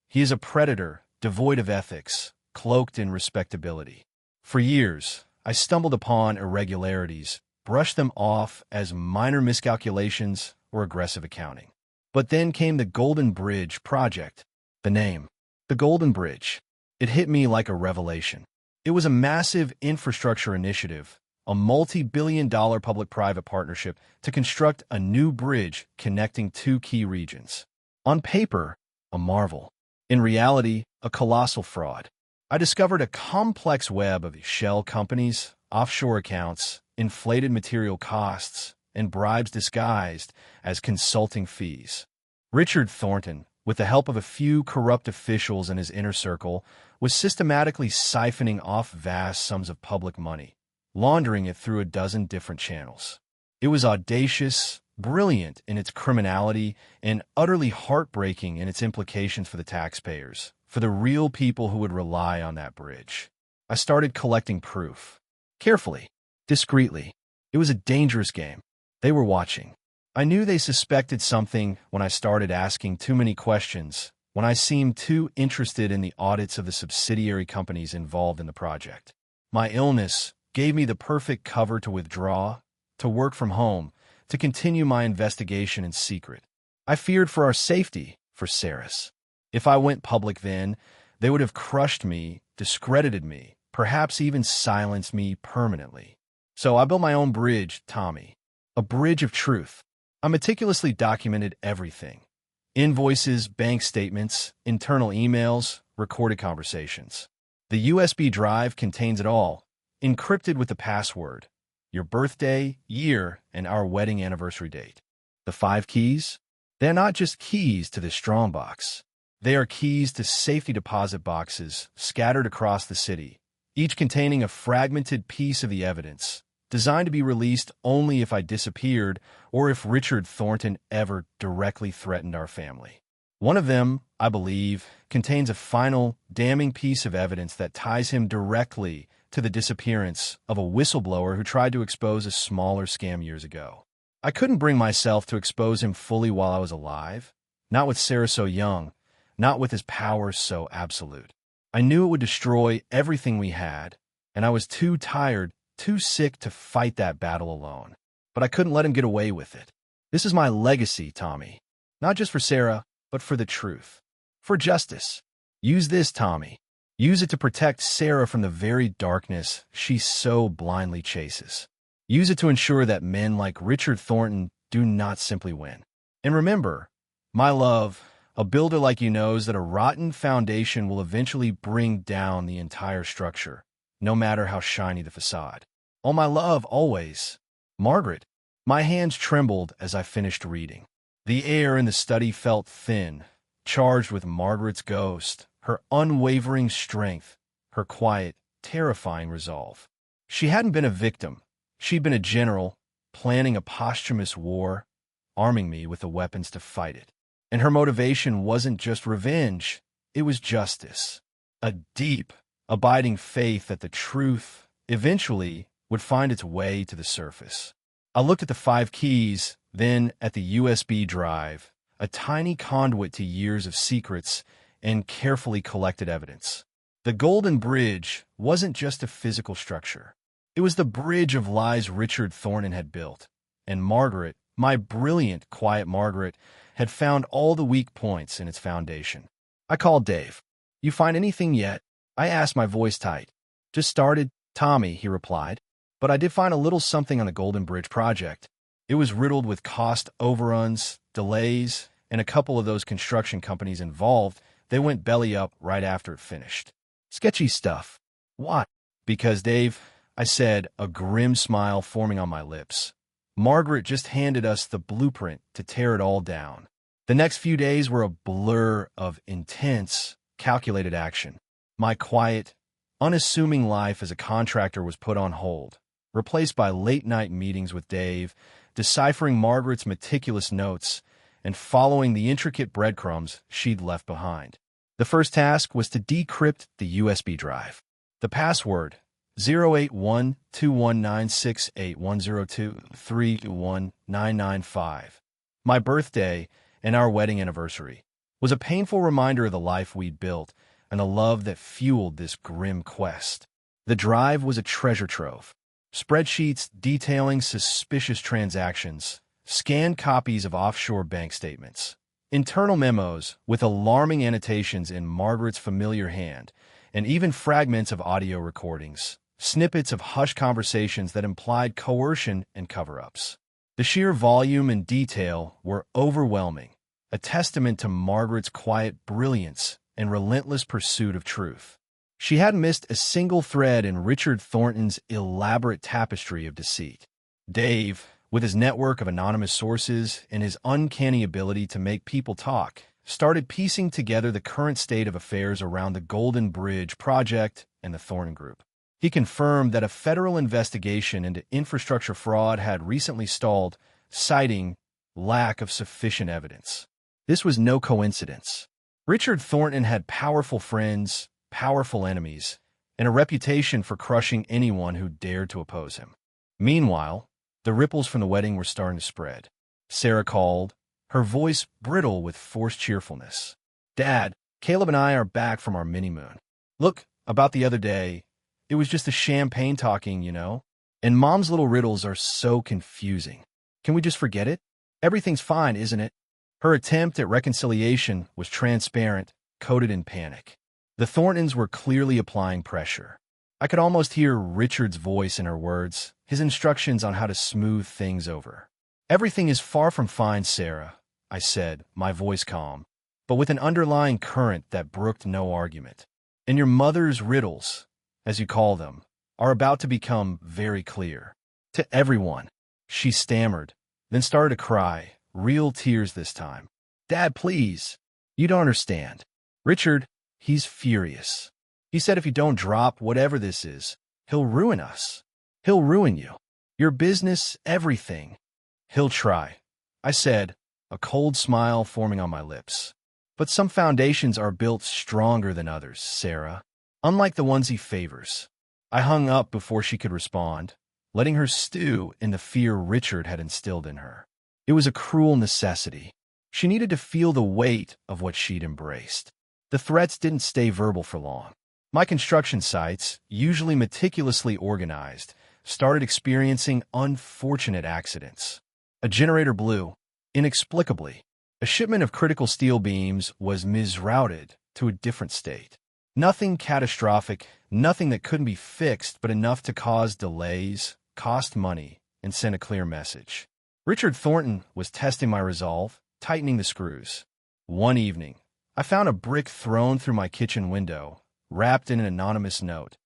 He is a predator, devoid of ethics, cloaked in respectability. For years, I stumbled upon irregularities, brushed them off as minor miscalculations or aggressive accounting. But then came the Golden Bridge Project. The name, the Golden Bridge. It hit me like a revelation. It was a massive infrastructure initiative, a multi-billion-dollar public-private partnership to construct a new bridge connecting 2 key regions. On paper, a marvel. In reality, a colossal fraud. I discovered a complex web of shell companies, offshore accounts, inflated material costs, and bribes disguised as consulting fees. Richard Thornton, with the help of a few corrupt officials in his inner circle, was systematically siphoning off vast sums of public money, laundering it through a dozen different channels. It was audacious, brilliant in its criminality, and utterly heartbreaking in its implications for the taxpayers, for the real people who would rely on that bridge. I started collecting proof. Carefully, discreetly. It was a dangerous game. They were watching. I knew they suspected something when I started asking too many questions, when I seemed too interested in the audits of the subsidiary companies involved in the project. My illness gave me the perfect cover to withdraw, to work from home, to continue my investigation in secret. I feared for our safety, for Sarah's. If I went public then, they would have crushed me, discredited me, perhaps even silenced me permanently. So I built my own bridge, Tommy. A bridge of truth. I meticulously documented everything. Invoices, bank statements, internal emails, recorded conversations. The USB drive contains it all, encrypted with the password, your birthday, year, and our wedding anniversary date. The 5 keys? They're not just keys to this strongbox. They are keys to safety deposit boxes scattered across the city, each containing a fragmented piece of the evidence, designed to be released only if I disappeared or if Richard Thornton ever directly threatened our family. One of them, I believe, contains a final, damning piece of evidence that ties him directly to the disappearance of a whistleblower who tried to expose a smaller scam years ago. I couldn't bring myself to expose him fully while I was alive, not with Sarah so young, not with his power so absolute. I knew it would destroy everything we had, and I was too tired, too sick to fight that battle alone. But I couldn't let him get away with it. This is my legacy, Tommy. Not just for Sarah, but for the truth. For justice. Use this, Tommy. Use it to protect Sarah from the very darkness she so blindly chases. Use it to ensure that men like Richard Thornton do not simply win. And remember, my love, a builder like you knows that a rotten foundation will eventually bring down the entire structure, no matter how shiny the facade. Oh, my love, always. Margaret. My hands trembled as I finished reading. The air in the study felt thin, charged with Margaret's ghost, her unwavering strength, her quiet, terrifying resolve. She hadn't been a victim. She'd been a general, planning a posthumous war, arming me with the weapons to fight it. And her motivation wasn't just revenge, it was justice. A deep, abiding faith that the truth, eventually, would find its way to the surface. I looked at the 5 keys, then at the USB drive, a tiny conduit to years of secrets and carefully collected evidence. The Golden Bridge wasn't just a physical structure. It was the bridge of lies Richard Thornton had built. And Margaret, my brilliant, quiet Margaret, had found all the weak points in its foundation. I called Dave. "You find anything yet?" I asked, my voice tight. "Just started, Tommy," he replied. "But I did find a little something on the Golden Bridge project. It was riddled with cost overruns, delays, and a couple of those construction companies involved, they went belly up right after it finished. Sketchy stuff." "What?" "Because, Dave," I said, a grim smile forming on my lips, "Margaret just handed us the blueprint to tear it all down." The next few days were a blur of intense, calculated action. My quiet, unassuming life as a contractor was put on hold, replaced by late-night meetings with Dave, deciphering Margaret's meticulous notes, and following the intricate breadcrumbs she'd left behind. The first task was to decrypt the USB drive. The password, 08121968102319995, my birthday and our wedding anniversary, was a painful reminder of the life we'd built and the love that fueled this grim quest. The drive was a treasure trove. Spreadsheets detailing suspicious transactions, scanned copies of offshore bank statements, internal memos with alarming annotations in Margaret's familiar hand, and even fragments of audio recordings, snippets of hushed conversations that implied coercion and cover-ups. The sheer volume and detail were overwhelming, a testament to Margaret's quiet brilliance and relentless pursuit of truth. She hadn't missed a single thread in Richard Thornton's elaborate tapestry of deceit. Dave, with his network of anonymous sources and his uncanny ability to make people talk, started piecing together the current state of affairs around the Golden Bridge project and the Thornton Group. He confirmed that a federal investigation into infrastructure fraud had recently stalled, citing lack of sufficient evidence. This was no coincidence. Richard Thornton had powerful friends, powerful enemies, and a reputation for crushing anyone who dared to oppose him. Meanwhile, the ripples from the wedding were starting to spread. Sarah called, her voice brittle with forced cheerfulness. "Dad, Caleb and I are back from our mini-moon. Look, about the other day, it was just the champagne talking, you know? And Mom's little riddles are so confusing. Can we just forget it? Everything's fine, isn't it?" Her attempt at reconciliation was transparent, coated in panic. The Thorntons were clearly applying pressure. I could almost hear Richard's voice in her words, his instructions on how to smooth things over. "Everything is far from fine, Sarah," I said, my voice calm, but with an underlying current that brooked no argument. "And your mother's riddles, as you call them, are about to become very clear. To everyone." She stammered, then started to cry, real tears this time. "Dad, please. You don't understand. Richard, he's furious. He said if you don't drop whatever this is, he'll ruin us. He'll ruin you." Your business, everything. He'll try, I said, a cold smile forming on my lips. But some foundations are built stronger than others, Sarah. Unlike the ones he favors. I hung up before she could respond, letting her stew in the fear Richard had instilled in her. It was a cruel necessity. She needed to feel the weight of what she'd embraced. The threats didn't stay verbal for long. My construction sites, usually meticulously organized, started experiencing unfortunate accidents. A generator blew, inexplicably. A shipment of critical steel beams was misrouted to a different state. Nothing catastrophic, nothing that couldn't be fixed, but enough to cause delays, cost money, and send a clear message. Richard Thornton was testing my resolve, tightening the screws. One evening, I found a brick thrown through my kitchen window, wrapped in an anonymous note.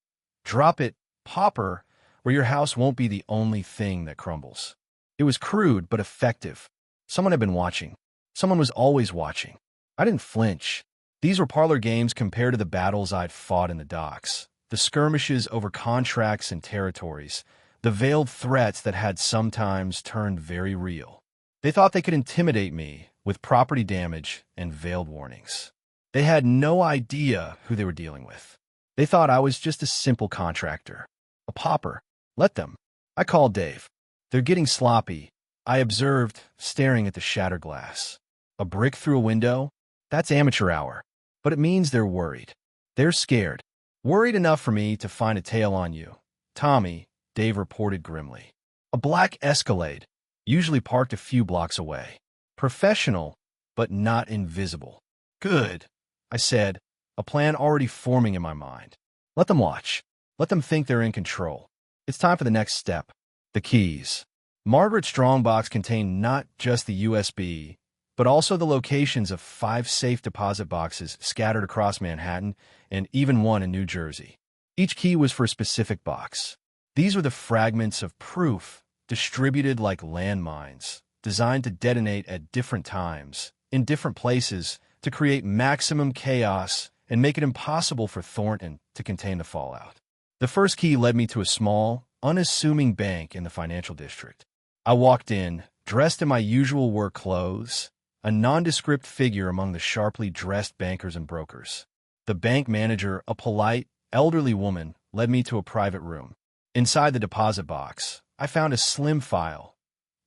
Drop it, pauper, or your house won't be the only thing that crumbles. It was crude but effective. Someone had been watching. Someone was always watching. I didn't flinch. These were parlor games compared to the battles I'd fought in the docks, the skirmishes over contracts and territories, the veiled threats that had sometimes turned very real. They thought they could intimidate me with property damage and veiled warnings. They had no idea who they were dealing with. They thought I was just a simple contractor, a pauper. Let them. I called Dave. They're getting sloppy, I observed, staring at the shattered glass. A brick through a window? That's amateur hour. But it means they're worried. They're scared. Worried enough for me to find a tail on you. Tommy, Dave reported grimly. A black Escalade, usually parked a few blocks away. Professional, but not invisible. Good, I said, a plan already forming in my mind. Let them watch. Let them think they're in control. It's time for the next step. The keys. Margaret's strongbox contained not just the USB, but also the locations of 5 safe deposit boxes scattered across Manhattan and even one in New Jersey. Each key was for a specific box. These were the fragments of proof, distributed like landmines, designed to detonate at different times, in different places, to create maximum chaos and make it impossible for Thornton to contain the fallout. The first key led me to a small, unassuming bank in the financial district. I walked in, dressed in my usual work clothes, a nondescript figure among the sharply dressed bankers and brokers. The bank manager, a polite, elderly woman, led me to a private room. Inside the deposit box, I found a slim file,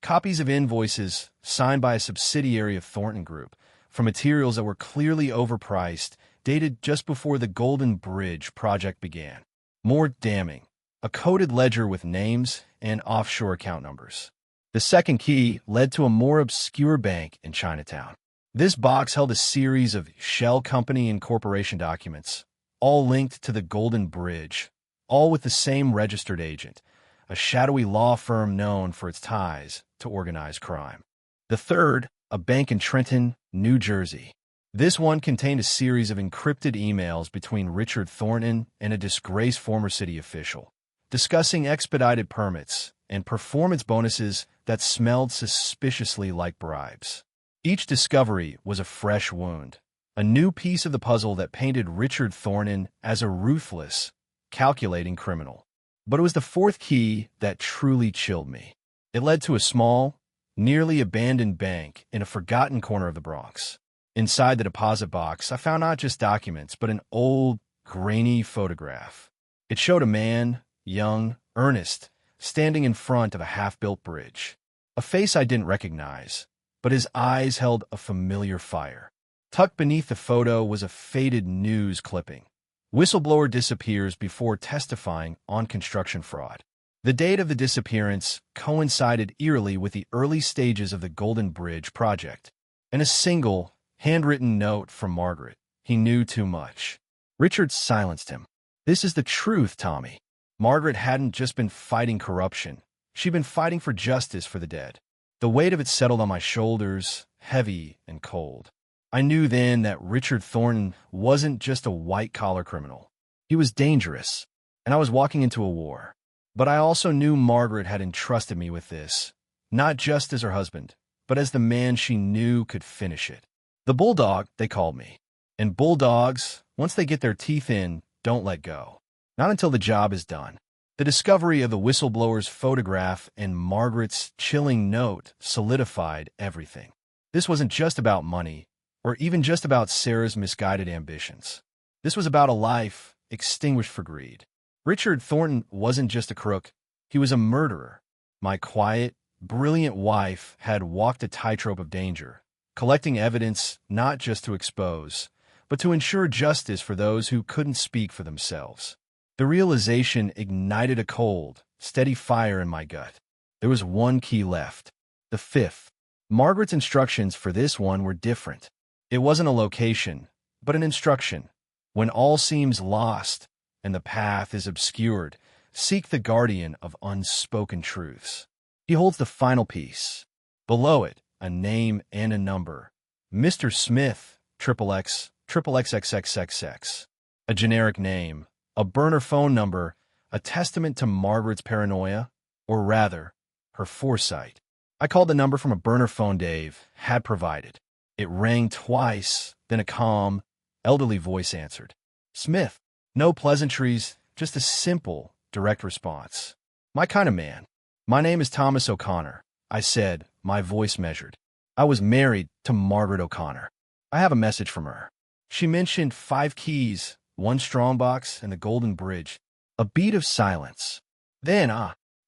copies of invoices signed by a subsidiary of Thornton Group for materials that were clearly overpriced, dated just before the Golden Bridge project began. More damning, a coded ledger with names and offshore account numbers. The second key led to a more obscure bank in Chinatown. This box held a series of shell company and corporation documents, all linked to the Golden Bridge, all with the same registered agent, a shadowy law firm known for its ties to organized crime. The third, a bank in Trenton, New Jersey. This one contained a series of encrypted emails between Richard Thornton and a disgraced former city official, discussing expedited permits and performance bonuses that smelled suspiciously like bribes. Each discovery was a fresh wound, a new piece of the puzzle that painted Richard Thornton as a ruthless, calculating criminal. But it was the fourth key that truly chilled me. It led to a small, nearly abandoned bank in a forgotten corner of the Bronx. Inside the deposit box, I found not just documents, but an old, grainy photograph. It showed a man, young, earnest, standing in front of a half-built bridge. A face I didn't recognize, but his eyes held a familiar fire. Tucked beneath the photo was a faded news clipping. Whistleblower disappears before testifying on construction fraud. The date of the disappearance coincided eerily with the early stages of the Golden Bridge project, and a single, handwritten note from Margaret. He knew too much. Richard silenced him. This is the truth, Tommy. Margaret hadn't just been fighting corruption. She'd been fighting for justice for the dead. The weight of it settled on my shoulders, heavy and cold. I knew then that Richard Thornton wasn't just a white-collar criminal. He was dangerous, and I was walking into a war. But I also knew Margaret had entrusted me with this, not just as her husband, but as the man she knew could finish it. The bulldog, they called me. And bulldogs, once they get their teeth in, don't let go. Not until the job is done. The discovery of the whistleblower's photograph and Margaret's chilling note solidified everything. This wasn't just about money, or even just about Sarah's misguided ambitions. This was about a life extinguished for greed. Richard Thornton wasn't just a crook, he was a murderer. My quiet, brilliant wife had walked a tightrope of danger, collecting evidence not just to expose, but to ensure justice for those who couldn't speak for themselves. The realization ignited a cold, steady fire in my gut. There was one key left. The fifth. Margaret's instructions for this one were different. It wasn't a location, but an instruction. When all seems lost and the path is obscured, seek the guardian of unspoken truths. He holds the final piece. Below it, a name and a number. Mr. Smith, XXX, XXXXXX. A generic name, a burner phone number, a testament to Margaret's paranoia, or rather, her foresight. I called the number from a burner phone Dave had provided. It rang twice, then a calm, elderly voice answered. Smith. No pleasantries, just a simple, direct response. My kind of man. My name is Thomas O'Connor, I said, my voice measured. I was married to Margaret O'Connor. I have a message from her. She mentioned 5 keys, 1 strongbox, and the Golden Bridge. A beat of silence. Then,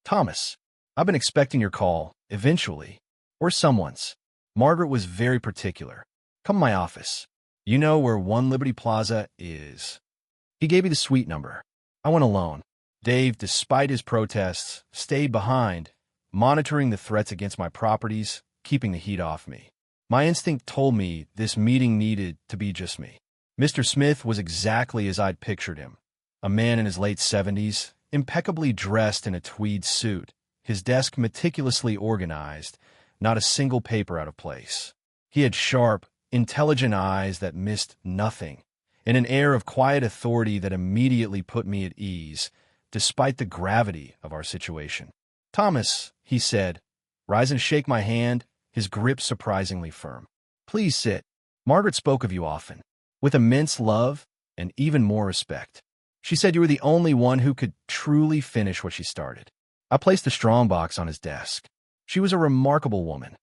Thomas, I've been expecting your call, eventually. Or someone's. Margaret was very particular. Come to my office. You know where 1 Liberty Plaza is. He gave me the suite number. I went alone. Dave, despite his protests, stayed behind, monitoring the threats against my properties, keeping the heat off me. My instinct told me this meeting needed to be just me. Mr. Smith was exactly as I'd pictured him. A man in his late 70s, impeccably dressed in a tweed suit, his desk meticulously organized, not a single paper out of place. He had sharp, intelligent eyes that missed nothing, and an air of quiet authority that immediately put me at ease, despite the gravity of our situation. Thomas, he said, rise and shake my hand, his grip surprisingly firm. Please sit. Margaret spoke of you often, with immense love and even more respect. She said you were the only one who could truly finish what she started. I placed the strongbox on his desk. She was a remarkable woman.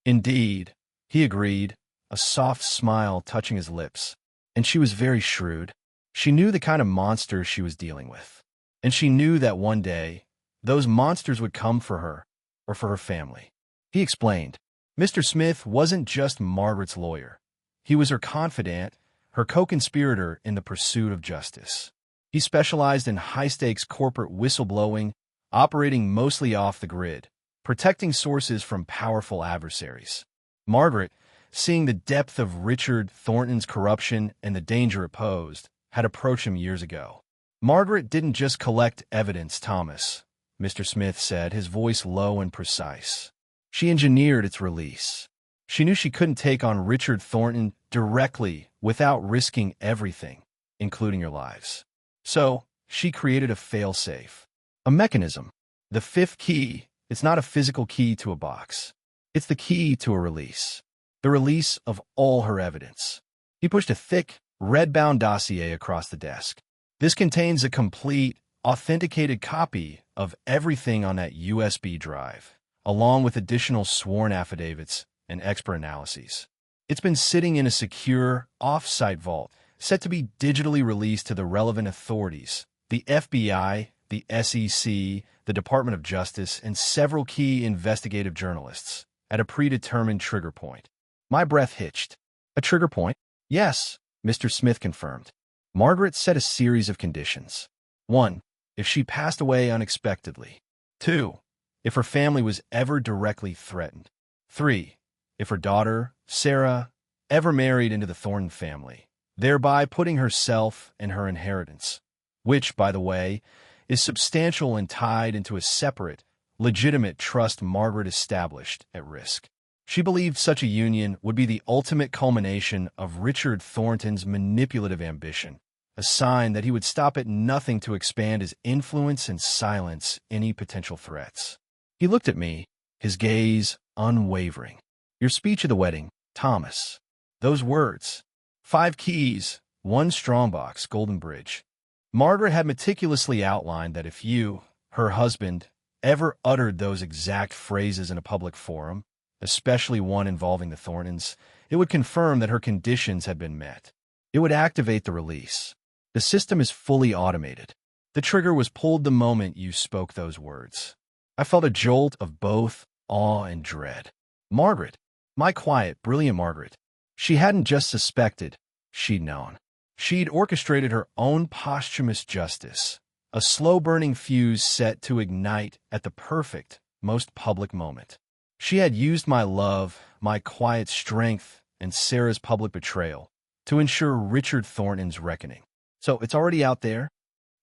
Indeed, he agreed, a soft smile touching his lips. And she was very shrewd. She knew the kind of monsters she was dealing with. And she knew that one day, those monsters would come for her, or for her family. He explained, Mr. Smith wasn't just Margaret's lawyer. He was her confidant, her co-conspirator in the pursuit of justice. He specialized in high-stakes corporate whistleblowing, operating mostly off the grid, protecting sources from powerful adversaries. Margaret, seeing the depth of Richard Thornton's corruption and the danger it posed, had approached him years ago. Margaret didn't just collect evidence, Thomas, Mr. Smith said, his voice low and precise. She engineered its release. She knew she couldn't take on Richard Thornton directly without risking everything, including your lives. So, she created a fail-safe, a mechanism. The 5th key, it's not a physical key to a box. It's the key to a release. The release of all her evidence. He pushed a thick, red-bound dossier across the desk. This contains a complete, authenticated copy of everything on that USB drive, along with additional sworn affidavits and expert analyses. It's been sitting in a secure, off-site vault, set to be digitally released to the relevant authorities, the FBI, the SEC, the Department of Justice, and several key investigative journalists, at a predetermined trigger point. My breath hitched. A trigger point? Yes, Mr. Smith confirmed. Margaret set a series of conditions. 1. If she passed away unexpectedly. 2. If her family was ever directly threatened. 3. If her daughter, Sarah, ever married into the Thornton family, thereby putting herself and her inheritance, which, by the way, is substantial and tied into a separate, legitimate trust Margaret established, at risk. She believed such a union would be the ultimate culmination of Richard Thornton's manipulative ambition, a sign that he would stop at nothing to expand his influence and silence any potential threats. He looked at me, his gaze unwavering. Your speech at the wedding, Thomas. Those words. 5 keys, 1 strongbox, Golden Bridge. Margaret had meticulously outlined that if you, her husband, ever uttered those exact phrases in a public forum, especially one involving the Thorntons, it would confirm that her conditions had been met. It would activate the release. The system is fully automated. The trigger was pulled the moment you spoke those words. I felt a jolt of both awe and dread. Margaret, my quiet, brilliant Margaret. She hadn't just suspected, she'd known. She'd orchestrated her own posthumous justice, a slow-burning fuse set to ignite at the perfect, most public moment. She had used my love, my quiet strength, and Sarah's public betrayal to ensure Richard Thornton's reckoning. So it's already out there?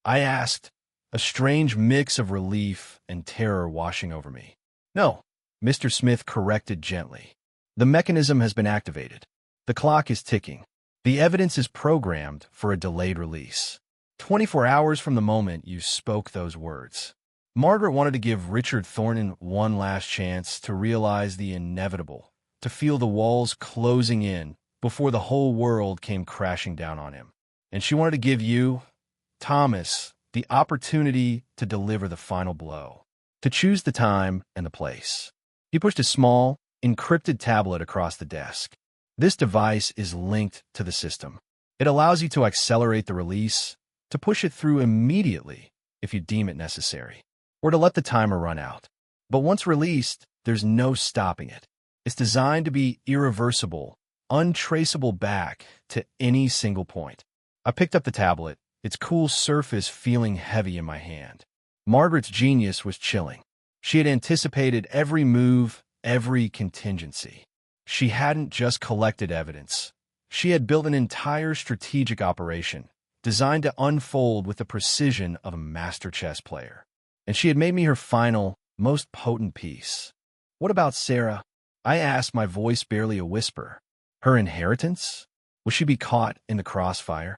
I asked, a strange mix of relief and terror washing over me. No, Mr. Smith corrected gently. The mechanism has been activated. The clock is ticking. The evidence is programmed for a delayed release. 24 hours from the moment you spoke those words. Margaret wanted to give Richard Thornton one last chance to realize the inevitable, to feel the walls closing in before the whole world came crashing down on him. And she wanted to give you, Thomas, the opportunity to deliver the final blow, to choose the time and the place. He pushed a small, encrypted tablet across the desk. This device is linked to the system. It allows you to accelerate the release, to push it through immediately if you deem it necessary, or to let the timer run out. But once released, there's no stopping it. It's designed to be irreversible, untraceable back to any single point. I picked up the tablet, its cool surface feeling heavy in my hand. Margaret's genius was chilling. She had anticipated every move, every contingency. She hadn't just collected evidence. She had built an entire strategic operation, designed to unfold with the precision of a master chess player. And she had made me her final, most potent piece. What about Sarah? I asked, my voice barely a whisper. Her inheritance? Will she be caught in the crossfire?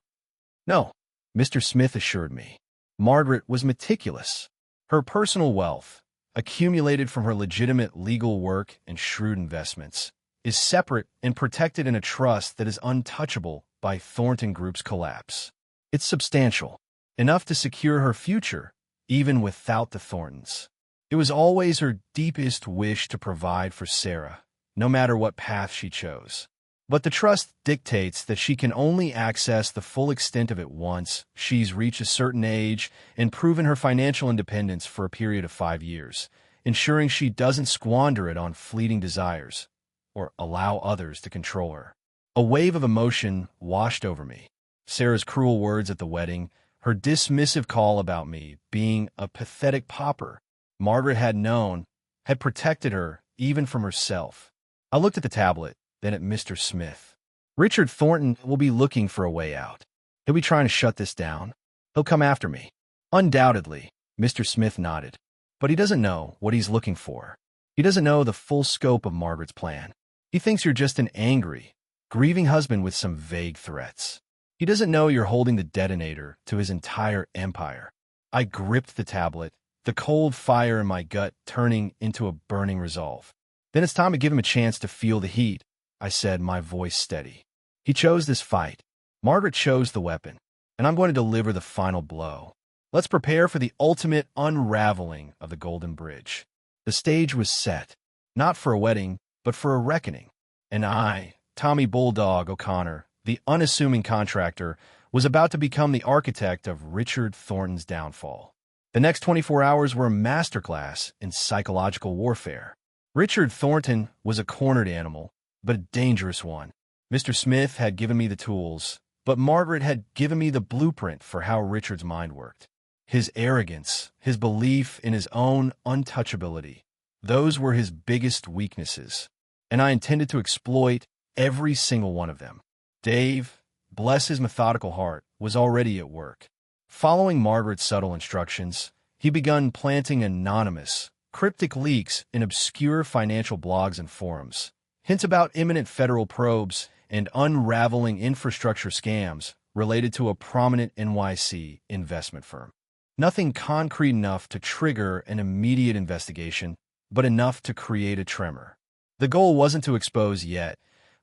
No, Mr. Smith assured me. Margaret was meticulous. Her personal wealth, accumulated from her legitimate legal work and shrewd investments, is separate and protected in a trust that is untouchable by Thornton Group's collapse. It's substantial, enough to secure her future, even without the Thorntons. It was always her deepest wish to provide for Sarah, no matter what path she chose. But the trust dictates that she can only access the full extent of it once she's reached a certain age and proven her financial independence for a period of 5 years, ensuring she doesn't squander it on fleeting desires or allow others to control her. A wave of emotion washed over me. Sarah's cruel words at the wedding, her dismissive call about me being a pathetic pauper Margaret had known, had protected her even from herself. I looked at the tablet, then at Mr. Smith. Richard Thornton will be looking for a way out. He'll be trying to shut this down. He'll come after me. Undoubtedly, Mr. Smith nodded. But he doesn't know what he's looking for. He doesn't know the full scope of Margaret's plan. He thinks you're just an angry, grieving husband with some vague threats. He doesn't know you're holding the detonator to his entire empire. I gripped the tablet, the cold fire in my gut turning into a burning resolve. Then it's time to give him a chance to feel the heat, I said, my voice steady. He chose this fight. Margaret chose the weapon, and I'm going to deliver the final blow. Let's prepare for the ultimate unraveling of the Golden Bridge. The stage was set, not for a wedding, but for a reckoning. And I, Tommy Bulldog O'Connor, the unassuming contractor, was about to become the architect of Richard Thornton's downfall. The next 24 hours were a masterclass in psychological warfare. Richard Thornton was a cornered animal, but a dangerous one. Mr. Smith had given me the tools, but Margaret had given me the blueprint for how Richard's mind worked. His arrogance, his belief in his own untouchability, those were his biggest weaknesses, and I intended to exploit every single one of them. Dave, bless his methodical heart, was already at work. Following Margaret's subtle instructions, he begun planting anonymous, cryptic leaks in obscure financial blogs and forums, hints about imminent federal probes and unraveling infrastructure scams related to a prominent NYC investment firm. Nothing concrete enough to trigger an immediate investigation, but enough to create a tremor. The goal wasn't to expose yet,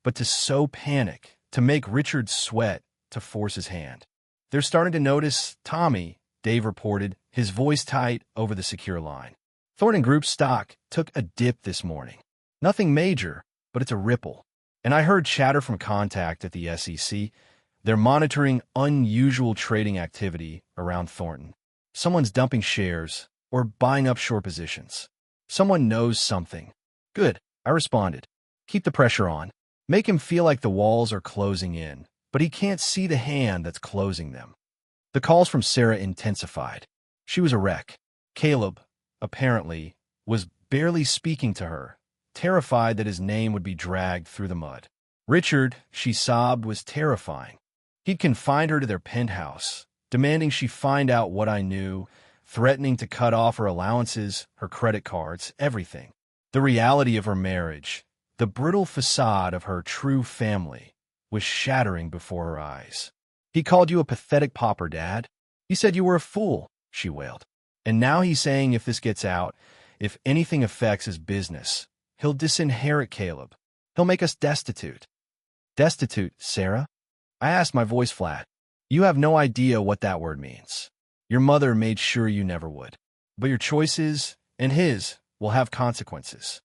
but to sow panic, to make Richard sweat, to force his hand. They're starting to notice Tommy, Dave reported, his voice tight over the secure line. Thornton Group's stock took a dip this morning. Nothing major, but it's a ripple. And I heard chatter from contact at the SEC. They're monitoring unusual trading activity around Thornton. Someone's dumping shares or buying up short positions. Someone knows something. Good, I responded. Keep the pressure on. Make him feel like the walls are closing in, but he can't see the hand that's closing them. The calls from Sarah intensified. She was a wreck. Caleb, apparently, was barely speaking to her, terrified that his name would be dragged through the mud. Richard, she sobbed, was terrifying. He'd confined her to their penthouse, demanding she find out what I knew, threatening to cut off her allowances, her credit cards, everything. The reality of her marriage, the brittle facade of her true family, was shattering before her eyes. He called you a pathetic pauper, Dad. He said you were a fool, she wailed. And now he's saying if this gets out, if anything affects his business, he'll disinherit Caleb. He'll make us destitute. Destitute, Sarah? I asked, my voice flat. You have no idea what that word means. Your mother made sure you never would. But your choices, and his, will have consequences.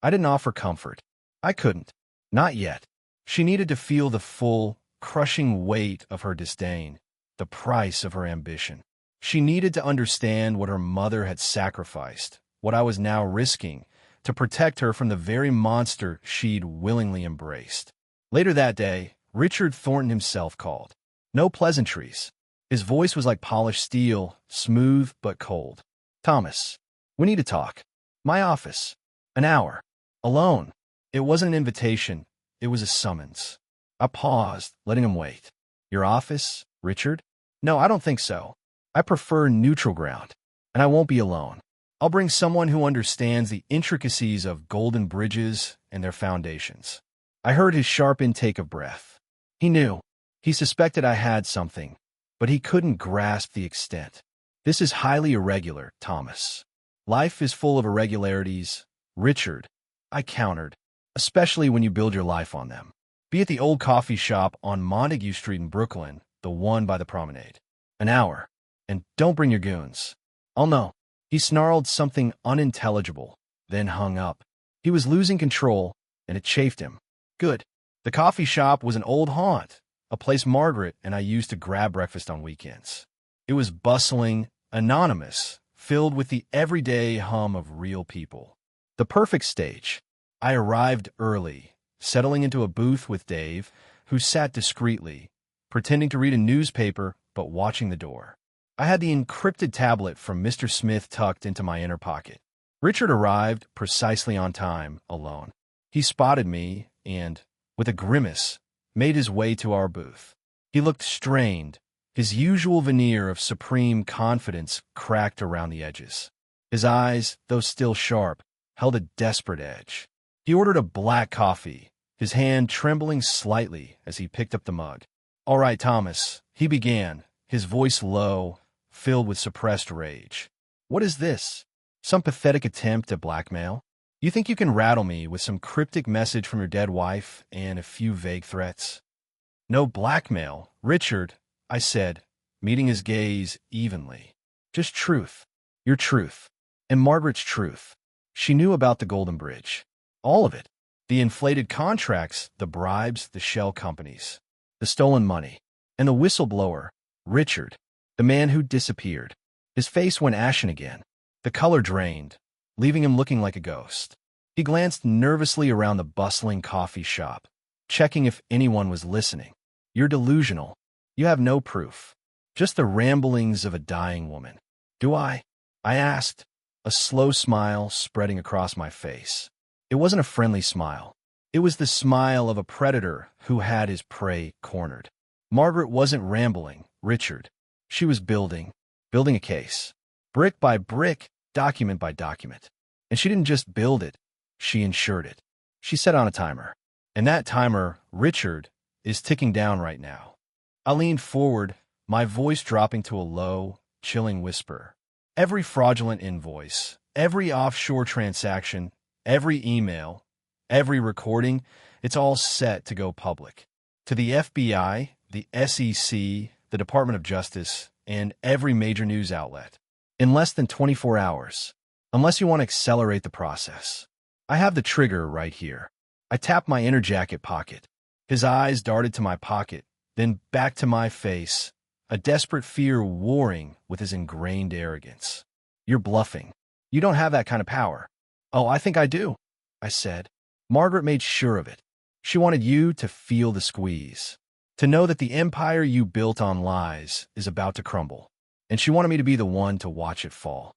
I didn't offer comfort. I couldn't. Not yet. She needed to feel the full, crushing weight of her disdain, the price of her ambition. She needed to understand what her mother had sacrificed, what I was now risking, to protect her from the very monster she'd willingly embraced. Later that day, Richard Thornton himself called. No pleasantries. His voice was like polished steel, smooth but cold. Thomas, we need to talk. My office. An hour. Alone. It wasn't an invitation. It was a summons. I paused, letting him wait. Your office, Richard? No, I don't think so. I prefer neutral ground, and I won't be alone. I'll bring someone who understands the intricacies of golden bridges and their foundations. I heard his sharp intake of breath. He knew. He suspected I had something, but he couldn't grasp the extent. This is highly irregular, Thomas. Life is full of irregularities, Richard, I countered, especially when you build your life on them. Be at the old coffee shop on Montague Street in Brooklyn, the one by the promenade. An hour. And don't bring your goons. I'll know. He snarled something unintelligible, then hung up. He was losing control, and it chafed him. Good. The coffee shop was an old haunt, a place Margaret and I used to grab breakfast on weekends. It was bustling, anonymous, filled with the everyday hum of real people. The perfect stage. I arrived early, settling into a booth with Dave, who sat discreetly, pretending to read a newspaper but watching the door. I had the encrypted tablet from Mr. Smith tucked into my inner pocket. Richard arrived precisely on time, alone. He spotted me and, with a grimace, made his way to our booth. He looked strained, his usual veneer of supreme confidence cracked around the edges. His eyes, though still sharp, held a desperate edge. He ordered a black coffee, his hand trembling slightly as he picked up the mug. All right, Thomas, he began, his voice low, filled with suppressed rage. What is this? Some pathetic attempt at blackmail? You think you can rattle me with some cryptic message from your dead wife and a few vague threats? No blackmail, Richard, I said, meeting his gaze evenly. Just truth. Your truth. And Margaret's truth. She knew about the Golden Bridge. All of it. The inflated contracts, the bribes, the shell companies, the stolen money, and the whistleblower, Richard, the man who disappeared. His face went ashen again. The color drained, leaving him looking like a ghost. He glanced nervously around the bustling coffee shop, checking if anyone was listening. You're delusional. You have no proof. Just the ramblings of a dying woman. Do I? I asked, a slow smile spreading across my face. It wasn't a friendly smile. It was the smile of a predator who had his prey cornered. Margaret wasn't rambling, Richard. She was building a case. Brick by brick, document by document. And she didn't just build it, she insured it. She set on a timer. And that timer, Richard, is ticking down right now. I leaned forward, my voice dropping to a low, chilling whisper. Every fraudulent invoice, every offshore transaction, every email, every recording, it's all set to go public. To the FBI, the SEC, the Department of Justice, and every major news outlet. In less than 24 hours. Unless you want to accelerate the process. I have the trigger right here. I tapped my inner jacket pocket. His eyes darted to my pocket, then back to my face, a desperate fear warring with his ingrained arrogance. You're bluffing. You don't have that kind of power. Oh, I think I do, I said. Margaret made sure of it. She wanted you to feel the squeeze, to know that the empire you built on lies is about to crumble, and she wanted me to be the one to watch it fall.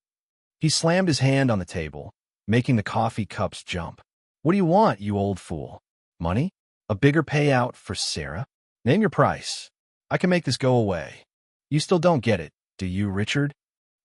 He slammed his hand on the table, making the coffee cups jump. What do you want, you old fool? Money? A bigger payout for Sarah? Name your price. I can make this go away. You still don't get it, do you, Richard?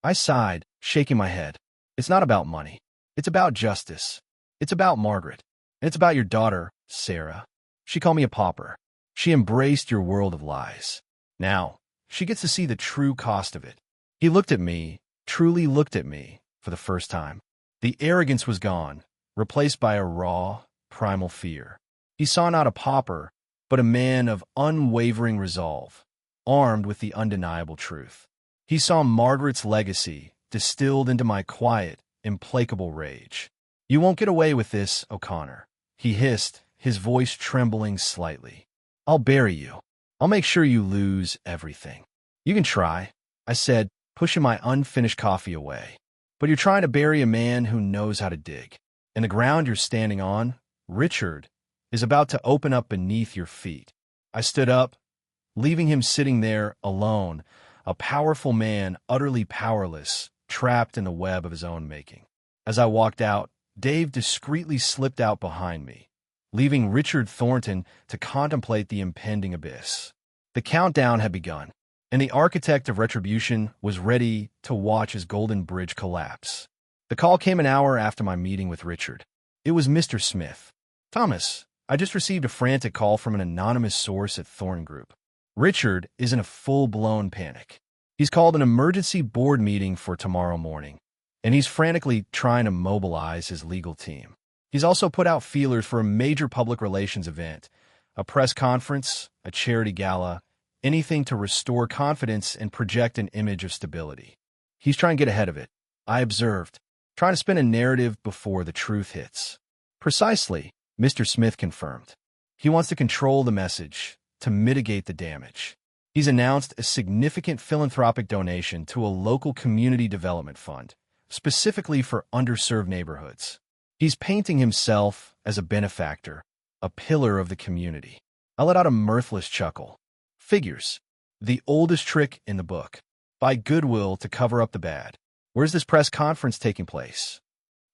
I sighed, shaking my head. It's not about money. It's about justice. It's about Margaret. And it's about your daughter, Sarah. She called me a pauper. She embraced your world of lies. Now, she gets to see the true cost of it. He looked at me, truly looked at me, for the first time. The arrogance was gone, replaced by a raw, primal fear. He saw not a pauper, but a man of unwavering resolve, armed with the undeniable truth. He saw Margaret's legacy distilled into my quiet, implacable rage. You won't get away with this, O'Connor, he hissed, his voice trembling slightly. I'll bury you. I'll make sure you lose everything. You can try, I said, pushing my unfinished coffee away. But you're trying to bury a man who knows how to dig. And the ground you're standing on, Richard, is about to open up beneath your feet. I stood up, leaving him sitting there alone, a powerful man utterly powerless, trapped in the web of his own making. As I walked out, Dave discreetly slipped out behind me, leaving Richard Thornton to contemplate the impending abyss. The countdown had begun, and the architect of retribution was ready to watch his golden bridge collapse. The call came an hour after my meeting with Richard. It was Mr. Smith. Thomas, I just received a frantic call from an anonymous source at Thorn Group. Richard is in a full-blown panic. He's called an emergency board meeting for tomorrow morning, and he's frantically trying to mobilize his legal team. He's also put out feelers for a major public relations event, a press conference, a charity gala, anything to restore confidence and project an image of stability. He's trying to get ahead of it, I observed, trying to spin a narrative before the truth hits. Precisely, Mr. Smith confirmed. He wants to control the message, to mitigate the damage. He's announced a significant philanthropic donation to a local community development fund, specifically for underserved neighborhoods. He's painting himself as a benefactor, a pillar of the community. I let out a mirthless chuckle. Figures. The oldest trick in the book. Buy goodwill to cover up the bad. Where's this press conference taking place?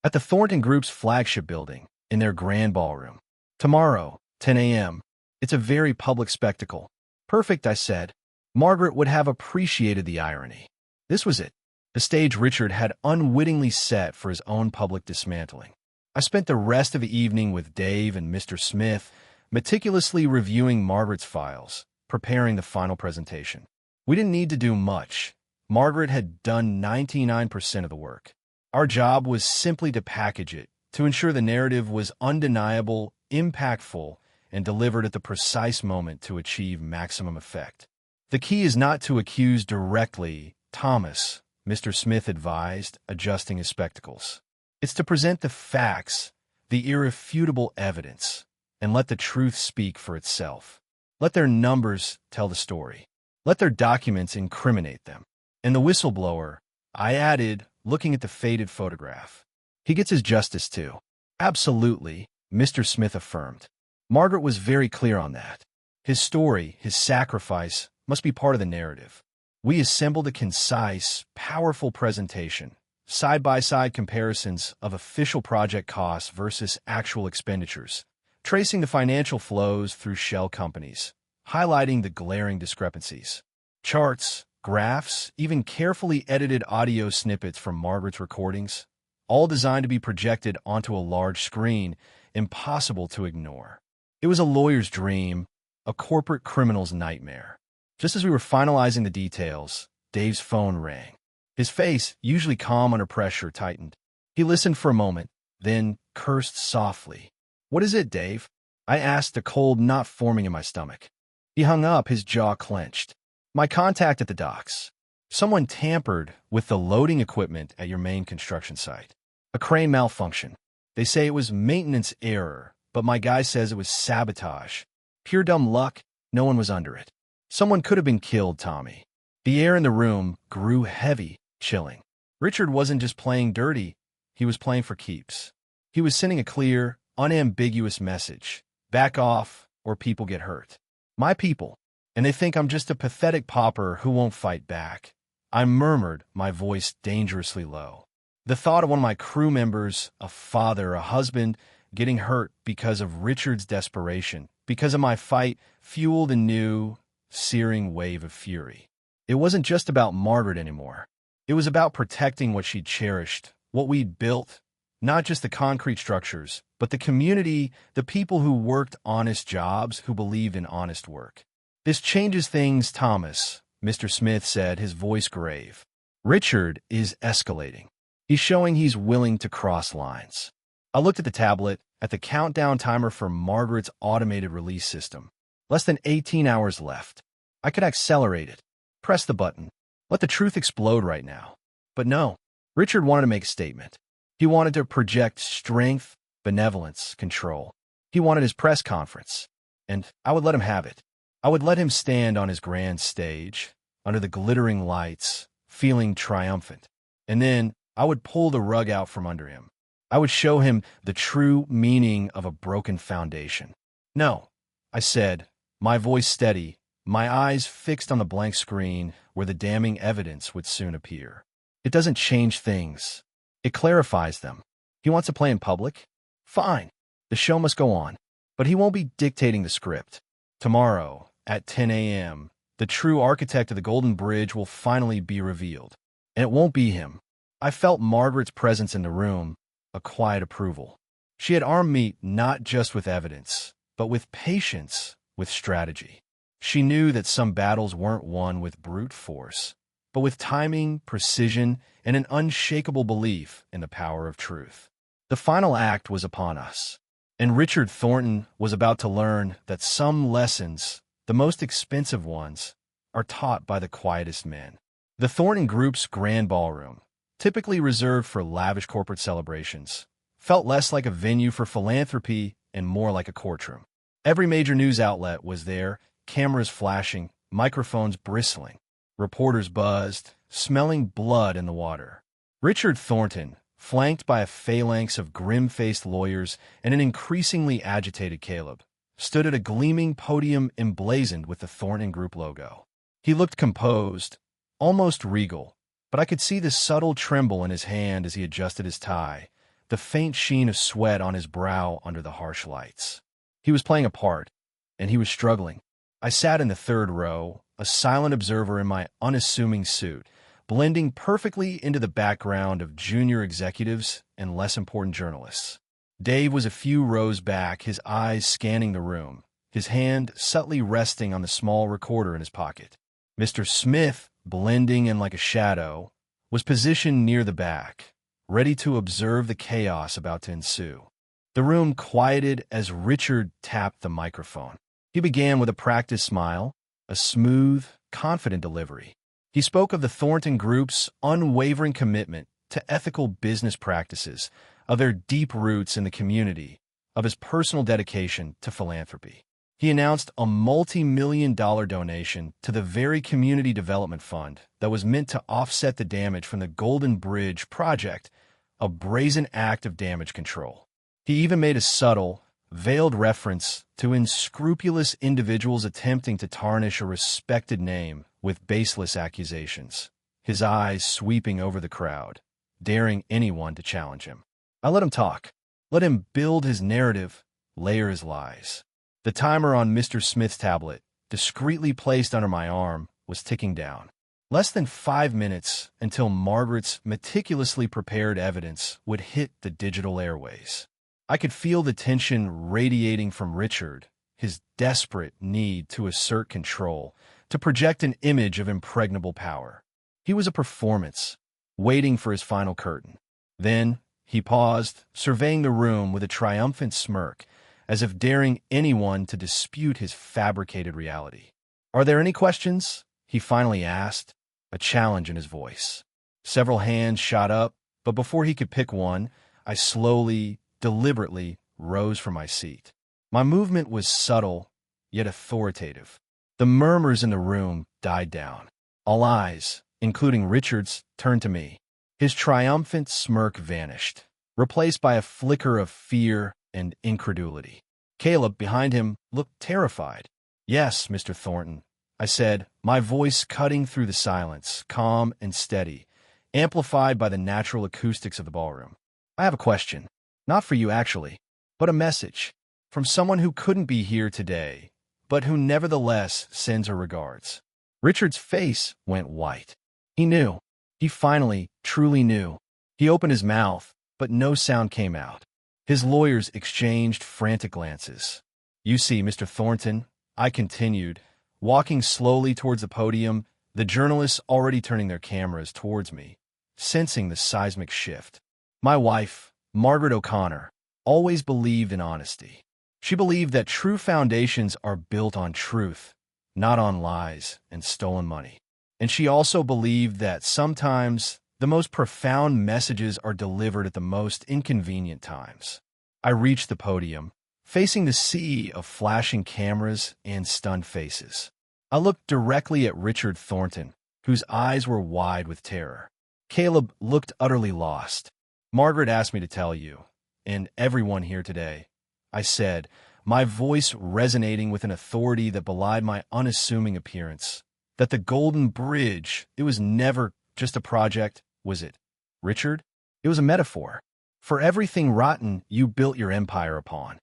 At the Thornton Group's flagship building, in their grand ballroom. Tomorrow, 10 a.m. It's a very public spectacle. Perfect, I said. Margaret would have appreciated the irony. This was it. The stage Richard had unwittingly set for his own public dismantling. I spent the rest of the evening with Dave and Mr. Smith, meticulously reviewing Margaret's files, preparing the final presentation. We didn't need to do much. Margaret had done 99% of the work. Our job was simply to package it, to ensure the narrative was undeniable, impactful, and delivered at the precise moment to achieve maximum effect. The key is not to accuse directly, Thomas, Mr. Smith advised, adjusting his spectacles. It's to present the facts, the irrefutable evidence, and let the truth speak for itself. Let their numbers tell the story. Let their documents incriminate them. And the whistleblower, I added, looking at the faded photograph. He gets his justice too. Absolutely, Mr. Smith affirmed. Margaret was very clear on that. His story, his sacrifice, must be part of the narrative. We assembled a concise, powerful presentation, side-by-side comparisons of official project costs versus actual expenditures, tracing the financial flows through shell companies, highlighting the glaring discrepancies. Charts, graphs, even carefully edited audio snippets from Margaret's recordings, all designed to be projected onto a large screen, impossible to ignore. It was a lawyer's dream, a corporate criminal's nightmare. Just as we were finalizing the details, Dave's phone rang. His face, usually calm under pressure, tightened. He listened for a moment, then cursed softly. "What is it, Dave?" I asked, a cold knot forming in my stomach. He hung up, his jaw clenched. "My contact at the docks. Someone tampered with the loading equipment at your main construction site. A crane malfunction. They say it was maintenance error, but my guy says it was sabotage. Pure dumb luck, no one was under it. Someone could have been killed, Tommy. The air in the room grew heavy, chilling. Richard wasn't just playing dirty, he was playing for keeps. He was sending a clear, unambiguous message. Back off, or people get hurt. My people. And they think I'm just a pathetic pauper who won't fight back. I murmured, my voice dangerously low. The thought of one of my crew members, a father, a husband, getting hurt because of Richard's desperation, because of my fight, fueled a new, searing wave of fury. It wasn't just about Margaret anymore. It was about protecting what she'd cherished, what we'd built, not just the concrete structures, but the community, the people who worked honest jobs, who believed in honest work. This changes things, Thomas, Mr. Smith said, his voice grave. Richard is escalating. He's showing he's willing to cross lines. I looked at the tablet, at the countdown timer for Margaret's automated release system. Less than 18 hours left. I could accelerate it. Press the button. Let the truth explode right now. But no, Richard wanted to make a statement. He wanted to project strength, benevolence, control. He wanted his press conference. And I would let him have it. I would let him stand on his grand stage, under the glittering lights, feeling triumphant. And then I would pull the rug out from under him. I would show him the true meaning of a broken foundation. No, I said, my voice steady, my eyes fixed on the blank screen where the damning evidence would soon appear. It doesn't change things. It clarifies them. He wants to play in public? Fine. The show must go on. But he won't be dictating the script. Tomorrow, at 10 a.m., the true architect of the Golden Bridge will finally be revealed. And it won't be him. I felt Margaret's presence in the room, a quiet approval. She had armed me not just with evidence, but with patience, with strategy. She knew that some battles weren't won with brute force, but with timing, precision, and an unshakable belief in the power of truth. The final act was upon us, and Richard Thornton was about to learn that some lessons, the most expensive ones, are taught by the quietest men. The Thornton Group's grand ballroom, typically reserved for lavish corporate celebrations, felt less like a venue for philanthropy and more like a courtroom. Every major news outlet was there, cameras flashing, microphones bristling. Reporters buzzed, smelling blood in the water. Richard Thornton, flanked by a phalanx of grim-faced lawyers and an increasingly agitated Caleb, stood at a gleaming podium emblazoned with the Thornton Group logo. He looked composed, almost regal, but I could see the subtle tremble in his hand as he adjusted his tie, the faint sheen of sweat on his brow under the harsh lights. He was playing a part, and he was struggling. I sat in the third row, a silent observer in my unassuming suit, blending perfectly into the background of junior executives and less important journalists. Dave was a few rows back, his eyes scanning the room, his hand subtly resting on the small recorder in his pocket. Mr. Smith, blending in like a shadow, was positioned near the back, ready to observe the chaos about to ensue. The room quieted as Richard tapped the microphone. He began with a practiced smile, a smooth, confident delivery. He spoke of the Thornton Group's unwavering commitment to ethical business practices, of their deep roots in the community, of his personal dedication to philanthropy. He announced a multi-million-dollar donation to the very community development fund that was meant to offset the damage from the Golden Bridge project, a brazen act of damage control. He even made a subtle, veiled reference to unscrupulous individuals attempting to tarnish a respected name with baseless accusations, his eyes sweeping over the crowd, daring anyone to challenge him. I let him talk, let him build his narrative, layer his lies. The timer on Mr. Smith's tablet, discreetly placed under my arm, was ticking down. Less than 5 minutes until Margaret's meticulously prepared evidence would hit the digital airways. I could feel the tension radiating from Richard, his desperate need to assert control, to project an image of impregnable power. He was a performance, waiting for his final curtain. Then he paused, surveying the room with a triumphant smirk, as if daring anyone to dispute his fabricated reality. "Are there any questions?" he finally asked, a challenge in his voice. Several hands shot up, but before he could pick one, I slowly, deliberately rose from my seat. My movement was subtle, yet authoritative. The murmurs in the room died down. All eyes, including Richard's, turned to me. His triumphant smirk vanished, replaced by a flicker of fear and incredulity. Caleb, behind him, looked terrified. "Yes, Mr. Thornton," I said, my voice cutting through the silence, calm and steady, amplified by the natural acoustics of the ballroom. "I have a question. Not for you, actually, but a message. From someone who couldn't be here today, but who nevertheless sends her regards." Richard's face went white. He knew. He finally, truly knew. He opened his mouth, but no sound came out. His lawyers exchanged frantic glances. "You see, Mr. Thornton," I continued, walking slowly towards the podium, the journalists already turning their cameras towards me, sensing the seismic shift. "My wife, Margaret O'Connor, always believed in honesty. She believed that true foundations are built on truth, not on lies and stolen money. And she also believed that sometimes the most profound messages are delivered at the most inconvenient times." I reached the podium, facing the sea of flashing cameras and stunned faces. I looked directly at Richard Thornton, whose eyes were wide with terror. Caleb looked utterly lost. "Margaret asked me to tell you, and everyone here today," I said, my voice resonating with an authority that belied my unassuming appearance, "that the Golden Bridge, it was never just a project, was it, Richard? It was a metaphor for everything rotten you built your empire upon."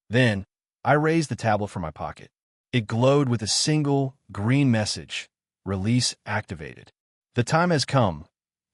Then, I raised the tablet from my pocket. It glowed with a single green message: "Release activated." "The time has come,"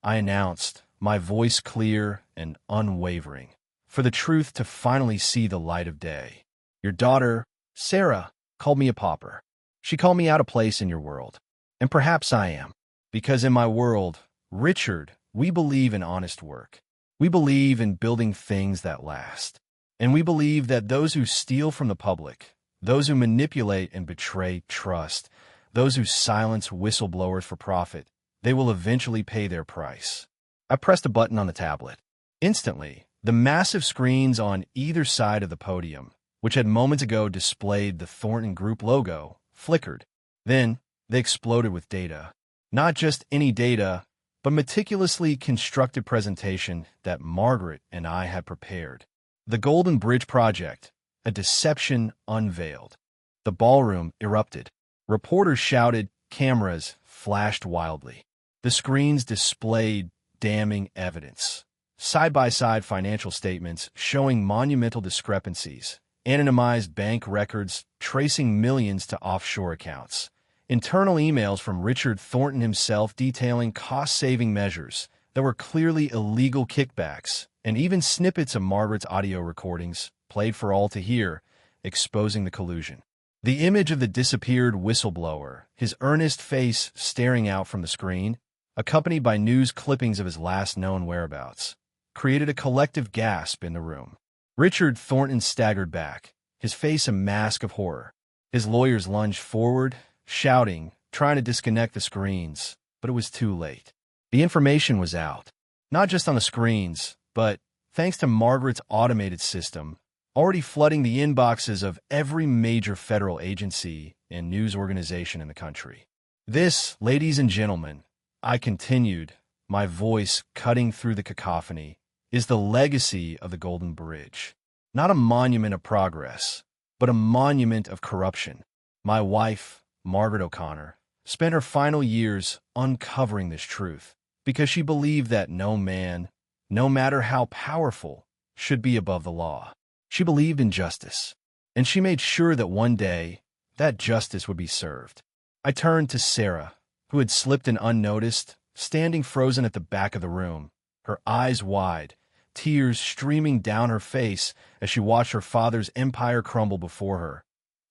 I announced, my voice clear and unwavering, "for the truth to finally see the light of day. Your daughter, Sarah, called me a pauper. She called me out of place in your world. And perhaps I am. Because in my world, Richard, we believe in honest work. We believe in building things that last. And we believe that those who steal from the public, those who manipulate and betray trust, those who silence whistleblowers for profit, they will eventually pay their price." I pressed a button on the tablet. Instantly, the massive screens on either side of the podium, which had moments ago displayed the Thornton Group logo, flickered. Then, they exploded with data. Not just any data, but meticulously constructed presentation that Margaret and I had prepared. The Golden Bridge Project, a deception unveiled. The ballroom erupted. Reporters shouted, cameras flashed wildly. The screens displayed damning evidence. Side-by-side financial statements showing monumental discrepancies, anonymized bank records tracing millions to offshore accounts, internal emails from Richard Thornton himself detailing cost-saving measures that were clearly illegal kickbacks, and even snippets of Margaret's audio recordings, played for all to hear, exposing the collusion. The image of the disappeared whistleblower, his earnest face staring out from the screen, accompanied by news clippings of his last known whereabouts, created a collective gasp in the room. Richard Thornton staggered back, his face a mask of horror. His lawyers lunged forward, shouting, trying to disconnect the screens, but it was too late. The information was out, not just on the screens, but, thanks to Margaret's automated system, already flooding the inboxes of every major federal agency and news organization in the country. "This, ladies and gentlemen," I continued, my voice cutting through the cacophony, "is the legacy of the Golden Bridge. Not a monument of progress, but a monument of corruption. My wife, Margaret O'Connor, spent her final years uncovering this truth because she believed that no man, no matter how powerful, should be above the law. She believed in justice, and she made sure that one day that justice would be served." I turned to Sarah, who had slipped in unnoticed, standing frozen at the back of the room, her eyes wide, tears streaming down her face as she watched her father's empire crumble before her,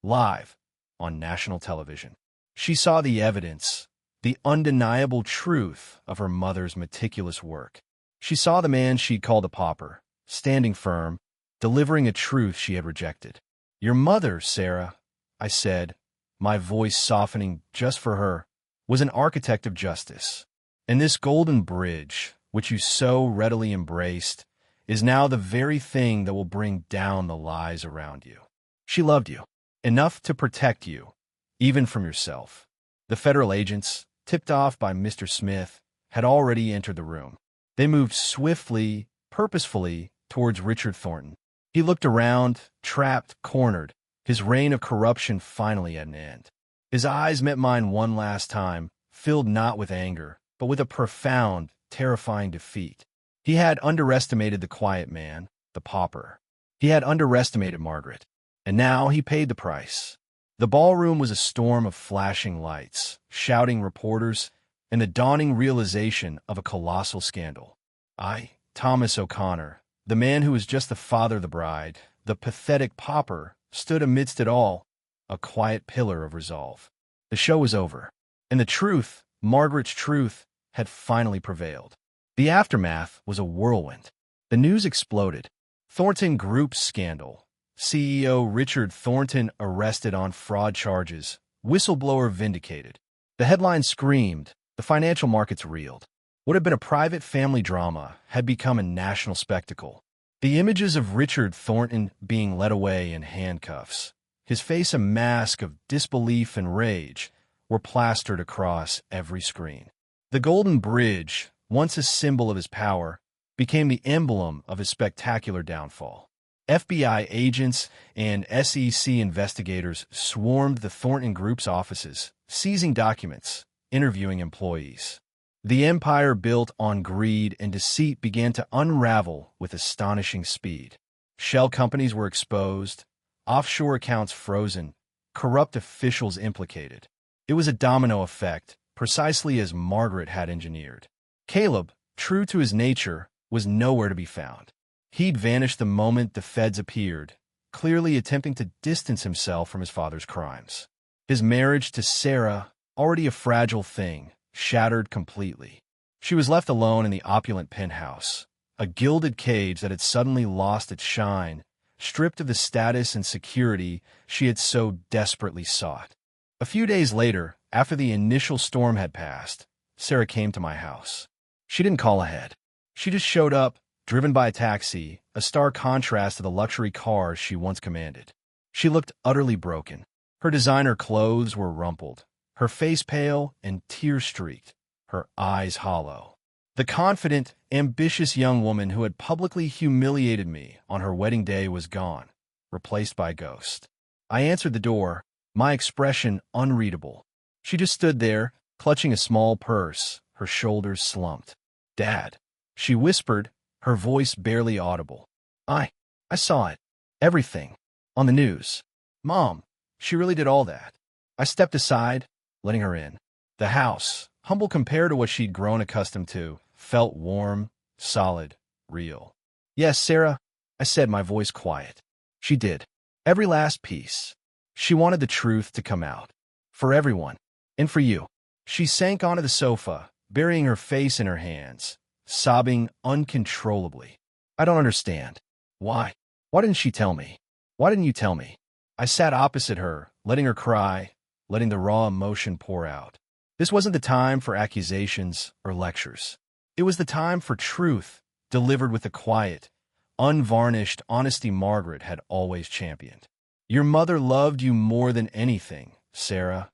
live on national television. She saw the evidence, the undeniable truth of her mother's meticulous work. She saw the man she'd called a pauper, standing firm, delivering a truth she had rejected. "Your mother, Sarah," I said, my voice softening just for her, was an architect of justice. And this golden bridge, which you so readily embraced, is now the very thing that will bring down the lies around you. She loved you, enough to protect you, even from yourself. The federal agents, tipped off by Mr. Smith, had already entered the room. They moved swiftly, purposefully, towards Richard Thornton. He looked around, trapped, cornered, his reign of corruption finally at an end. His eyes met mine one last time, filled not with anger, but with a profound, terrifying defeat. He had underestimated the quiet man, the pauper. He had underestimated Margaret. And now he paid the price. The ballroom was a storm of flashing lights, shouting reporters, and the dawning realization of a colossal scandal. I, Thomas O'Connor, the man who was just the father of the bride, the pathetic pauper, stood amidst it all, a quiet pillar of resolve. The show was over, and the truth, Margaret's truth, had finally prevailed. The aftermath was a whirlwind. The news exploded. Thornton Group scandal. CEO Richard Thornton arrested on fraud charges. Whistleblower vindicated. The headline screamed. The financial markets reeled. What had been a private family drama had become a national spectacle. The images of Richard Thornton being led away in handcuffs, his face a mask of disbelief and rage, were plastered across every screen. The Golden Bridge, once a symbol of his power, became the emblem of his spectacular downfall. FBI agents and SEC investigators swarmed the Thornton Group's offices, seizing documents, interviewing employees. The empire built on greed and deceit began to unravel with astonishing speed. Shell companies were exposed, offshore accounts frozen, corrupt officials implicated. It was a domino effect, precisely as Margaret had engineered. Caleb, true to his nature, was nowhere to be found. He'd vanished the moment the feds appeared, clearly attempting to distance himself from his father's crimes. His marriage to Sarah, already a fragile thing, shattered completely. She was left alone in the opulent penthouse, a gilded cage that had suddenly lost its shine, stripped of the status and security she had so desperately sought. A few days later, after the initial storm had passed, Sarah came to my house. She didn't call ahead. She just showed up, driven by a taxi, a stark contrast to the luxury cars she once commanded. She looked utterly broken. Her designer clothes were rumpled, her face pale and tear-streaked, her eyes hollow. The confident, ambitious young woman who had publicly humiliated me on her wedding day was gone, replaced by a ghost. I answered the door, my expression unreadable. She just stood there, clutching a small purse, her shoulders slumped. "Dad," she whispered, her voice barely audible. I saw it. Everything. On the news. Mom, she really did all that." I stepped aside, letting her in. The house, humble compared to what she'd grown accustomed to, felt warm, solid, real. "Yes, Sarah," I said, my voice quiet. She did. Every last piece. She wanted the truth to come out. For everyone. And for you. She sank onto the sofa, burying her face in her hands, sobbing uncontrollably. "I don't understand. Why? Why didn't she tell me? Why didn't you tell me?" I sat opposite her, letting her cry, letting the raw emotion pour out. This wasn't the time for accusations or lectures. It was the time for truth, delivered with the quiet, unvarnished honesty Margaret had always championed. "Your mother loved you more than anything, Sarah,"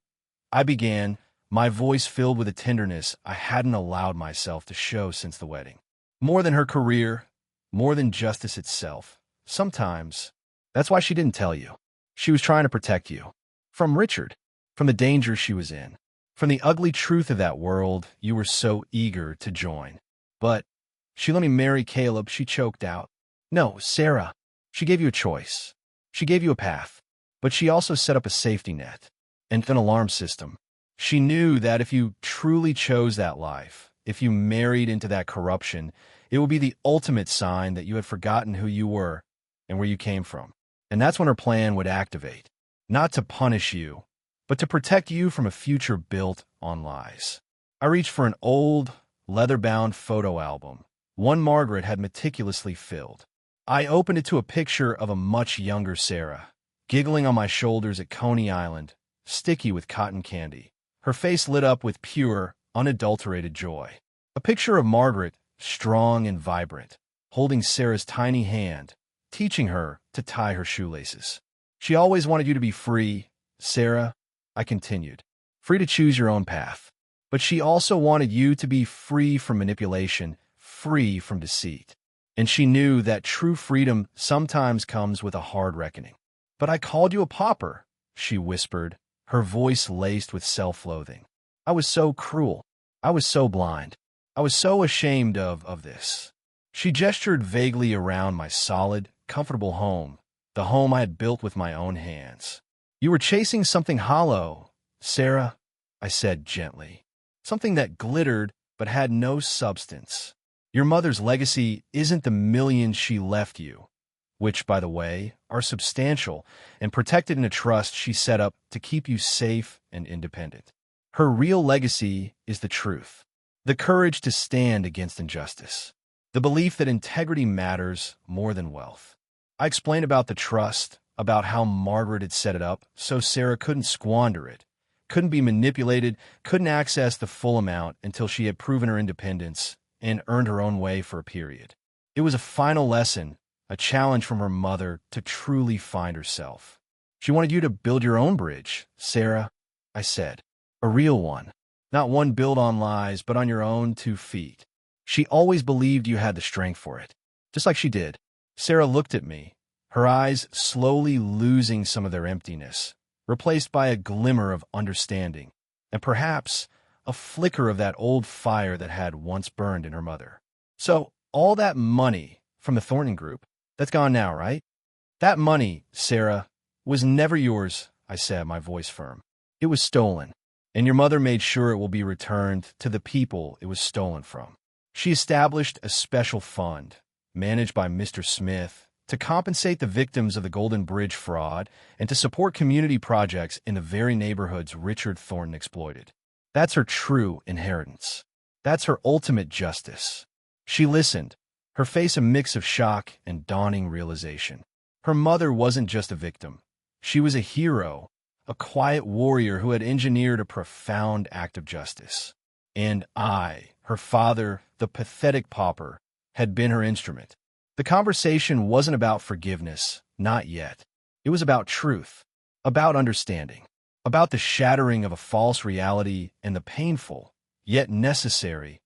I began, my voice filled with a tenderness I hadn't allowed myself to show since the wedding. "More than her career, more than justice itself. Sometimes. That's why she didn't tell you. She was trying to protect you. From Richard. From the danger she was in. From the ugly truth of that world you were so eager to join. But she let me marry Caleb," she choked out. "No, Sarah. She gave you a choice. She gave you a path. But she also set up a safety net. And an alarm system. She knew that if you truly chose that life, if you married into that corruption, it would be the ultimate sign that you had forgotten who you were and where you came from. And that's when her plan would activate. Not to punish you, but to protect you from a future built on lies." I reached for an old, leather-bound photo album, one Margaret had meticulously filled. I opened it to a picture of a much younger Sarah, giggling on my shoulders at Coney Island, sticky with cotton candy, Her face lit up with pure, unadulterated joy. A picture of Margaret, strong and vibrant, holding Sarah's tiny hand, teaching her to tie her shoelaces. She always wanted you to be free, Sarah, I continued. Free to choose your own path. But she also wanted you to be free from manipulation, free from deceit. And she knew that true freedom sometimes comes with a hard reckoning. But I called you a pauper, she whispered, her voice laced with self-loathing. I was so cruel. I was so blind. I was so ashamed of this. She gestured vaguely around my solid, comfortable home, the home I had built with my own hands. You were chasing something hollow, Sarah, I said gently. Something that glittered but had no substance. Your mother's legacy isn't the millions she left you, which, by the way, are substantial and protected in a trust she set up to keep you safe and independent. Her real legacy is the truth, the courage to stand against injustice, the belief that integrity matters more than wealth. I explained about the trust, about how Margaret had set it up so Sarah couldn't squander it, couldn't be manipulated, couldn't access the full amount until she had proven her independence and earned her own way for a period. It was a final lesson, a challenge from her mother to truly find herself. She wanted you to build your own bridge, Sarah, I said. A real one. Not one built on lies, but on your own 2 feet. She always believed you had the strength for it. Just like she did. Sarah looked at me, her eyes slowly losing some of their emptiness, replaced by a glimmer of understanding, and perhaps a flicker of that old fire that had once burned in her mother. So, all that money from the Thornton Group, that's gone now, right? That money, Sarah, was never yours, I said, my voice firm. It was stolen, and your mother made sure it will be returned to the people it was stolen from. She established a special fund, managed by Mr. Smith, to compensate the victims of the Golden Bridge fraud and to support community projects in the very neighborhoods Richard Thornton exploited. That's her true inheritance. That's her ultimate justice. She listened, her face a mix of shock and dawning realization. Her mother wasn't just a victim. She was a hero, a quiet warrior who had engineered a profound act of justice. And I, her father, the pathetic pauper, had been her instrument. The conversation wasn't about forgiveness, not yet. It was about truth, about understanding, about the shattering of a false reality and the painful, yet necessary,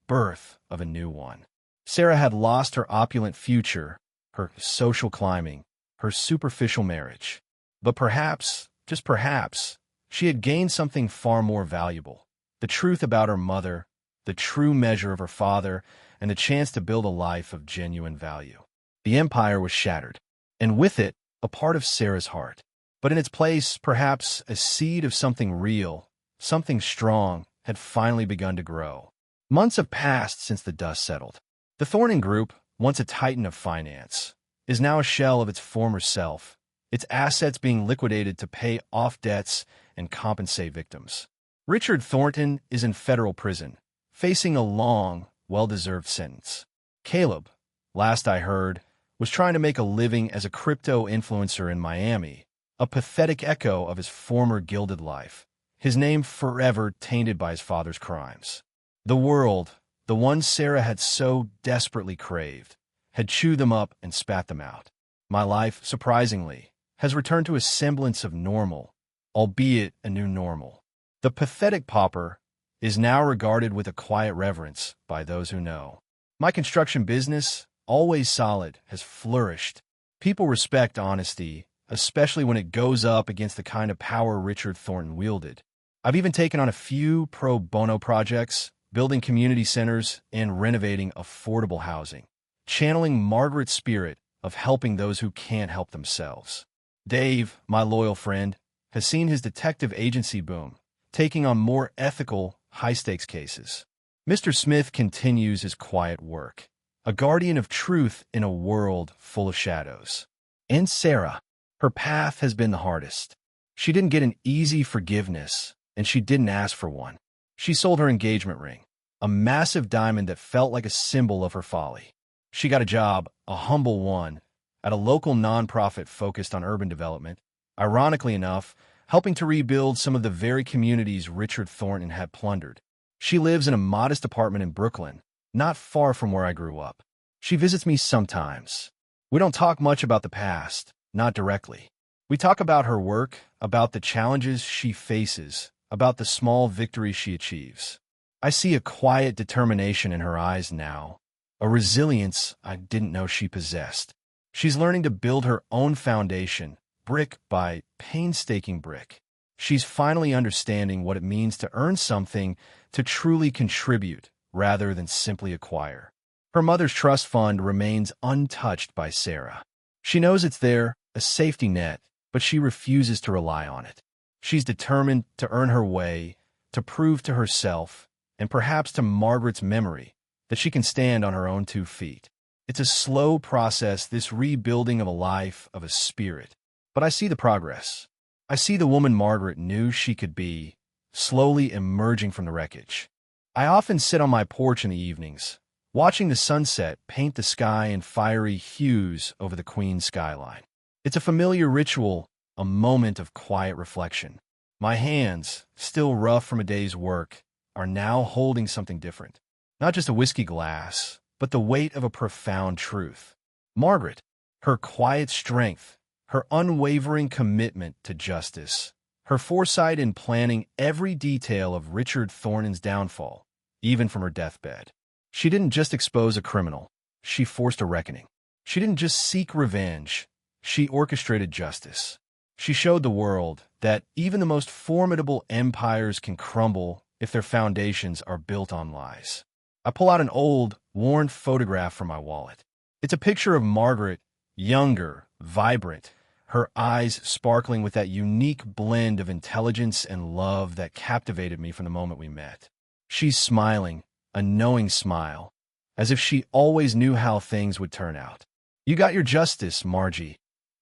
birth of a new one. Sarah had lost her opulent future, her social climbing, her superficial marriage. But perhaps, just perhaps, she had gained something far more valuable. The truth about her mother, the true measure of her father, and the chance to build a life of genuine value. The empire was shattered, and with it, a part of Sarah's heart. But in its place, perhaps a seed of something real, something strong, had finally begun to grow. Months have passed since the dust settled. The Thornton Group, once a titan of finance, is now a shell of its former self, its assets being liquidated to pay off debts and compensate victims. Richard Thornton is in federal prison, facing a long, well-deserved sentence. Caleb, last I heard, was trying to make a living as a crypto influencer in Miami, a pathetic echo of his former gilded life, his name forever tainted by his father's crimes. The world, the one Sarah had so desperately craved, had chewed them up and spat them out. My life, surprisingly, has returned to a semblance of normal, albeit a new normal. The pathetic pauper is now regarded with a quiet reverence by those who know. My construction business, always solid, has flourished. People respect honesty, especially when it goes up against the kind of power Richard Thornton wielded. I've even taken on a few pro bono projects, building community centers and renovating affordable housing, channeling Margaret's spirit of helping those who can't help themselves. Dave, my loyal friend, has seen his detective agency boom, taking on more ethical, high-stakes cases. Mr. Smith continues his quiet work, a guardian of truth in a world full of shadows. And Sarah, her path has been the hardest. She didn't get an easy forgiveness, and she didn't ask for one. She sold her engagement ring, a massive diamond that felt like a symbol of her folly. She got a job, a humble one, at a local nonprofit focused on urban development. Ironically enough, helping to rebuild some of the very communities Richard Thornton had plundered. She lives in a modest apartment in Brooklyn, not far from where I grew up. She visits me sometimes. We don't talk much about the past, not directly. We talk about her work, about the challenges she faces, about the small victories she achieves. I see a quiet determination in her eyes now, a resilience I didn't know she possessed. She's learning to build her own foundation, brick by painstaking brick. She's finally understanding what it means to earn something, to truly contribute, rather than simply acquire. Her mother's trust fund remains untouched by Sarah. She knows it's there, a safety net, but she refuses to rely on it. She's determined to earn her way, to prove to herself, and perhaps to Margaret's memory, that she can stand on her own 2 feet. It's a slow process, this rebuilding of a life, of a spirit. But I see the progress. I see the woman Margaret knew she could be, slowly emerging from the wreckage. I often sit on my porch in the evenings, watching the sunset paint the sky in fiery hues over the Queen's skyline. It's a familiar ritual, a moment of quiet reflection. My hands, still rough from a day's work, are now holding something different. Not just a whiskey glass, but the weight of a profound truth. Margaret, her quiet strength, her unwavering commitment to justice, her foresight in planning every detail of Richard Thornton's downfall, even from her deathbed. She didn't just expose a criminal, she forced a reckoning. She didn't just seek revenge, she orchestrated justice. She showed the world that even the most formidable empires can crumble if their foundations are built on lies. I pull out an old, worn photograph from my wallet. It's a picture of Margaret, younger, vibrant, her eyes sparkling with that unique blend of intelligence and love that captivated me from the moment we met. She's smiling, a knowing smile, as if she always knew how things would turn out. "You got your justice, Margie,"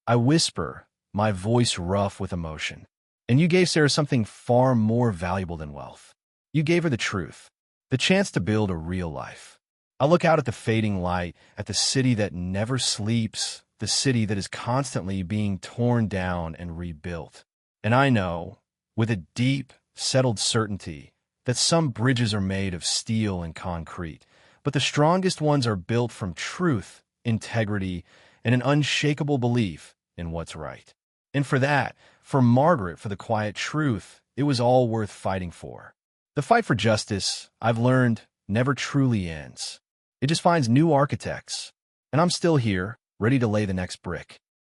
I whisper, my voice rough with emotion. "And you gave Sarah something far more valuable than wealth. You gave her the truth, the chance to build a real life." I look out at the fading light, at the city that never sleeps, the city that is constantly being torn down and rebuilt. And I know, with a deep, settled certainty, that some bridges are made of steel and concrete, but the strongest ones are built from truth, integrity, and an unshakable belief in what's right. And for that, for Margaret, for the quiet truth, it was all worth fighting for. The fight for justice, I've learned, never truly ends. It just finds new architects. And I'm still here, ready to lay the next brick.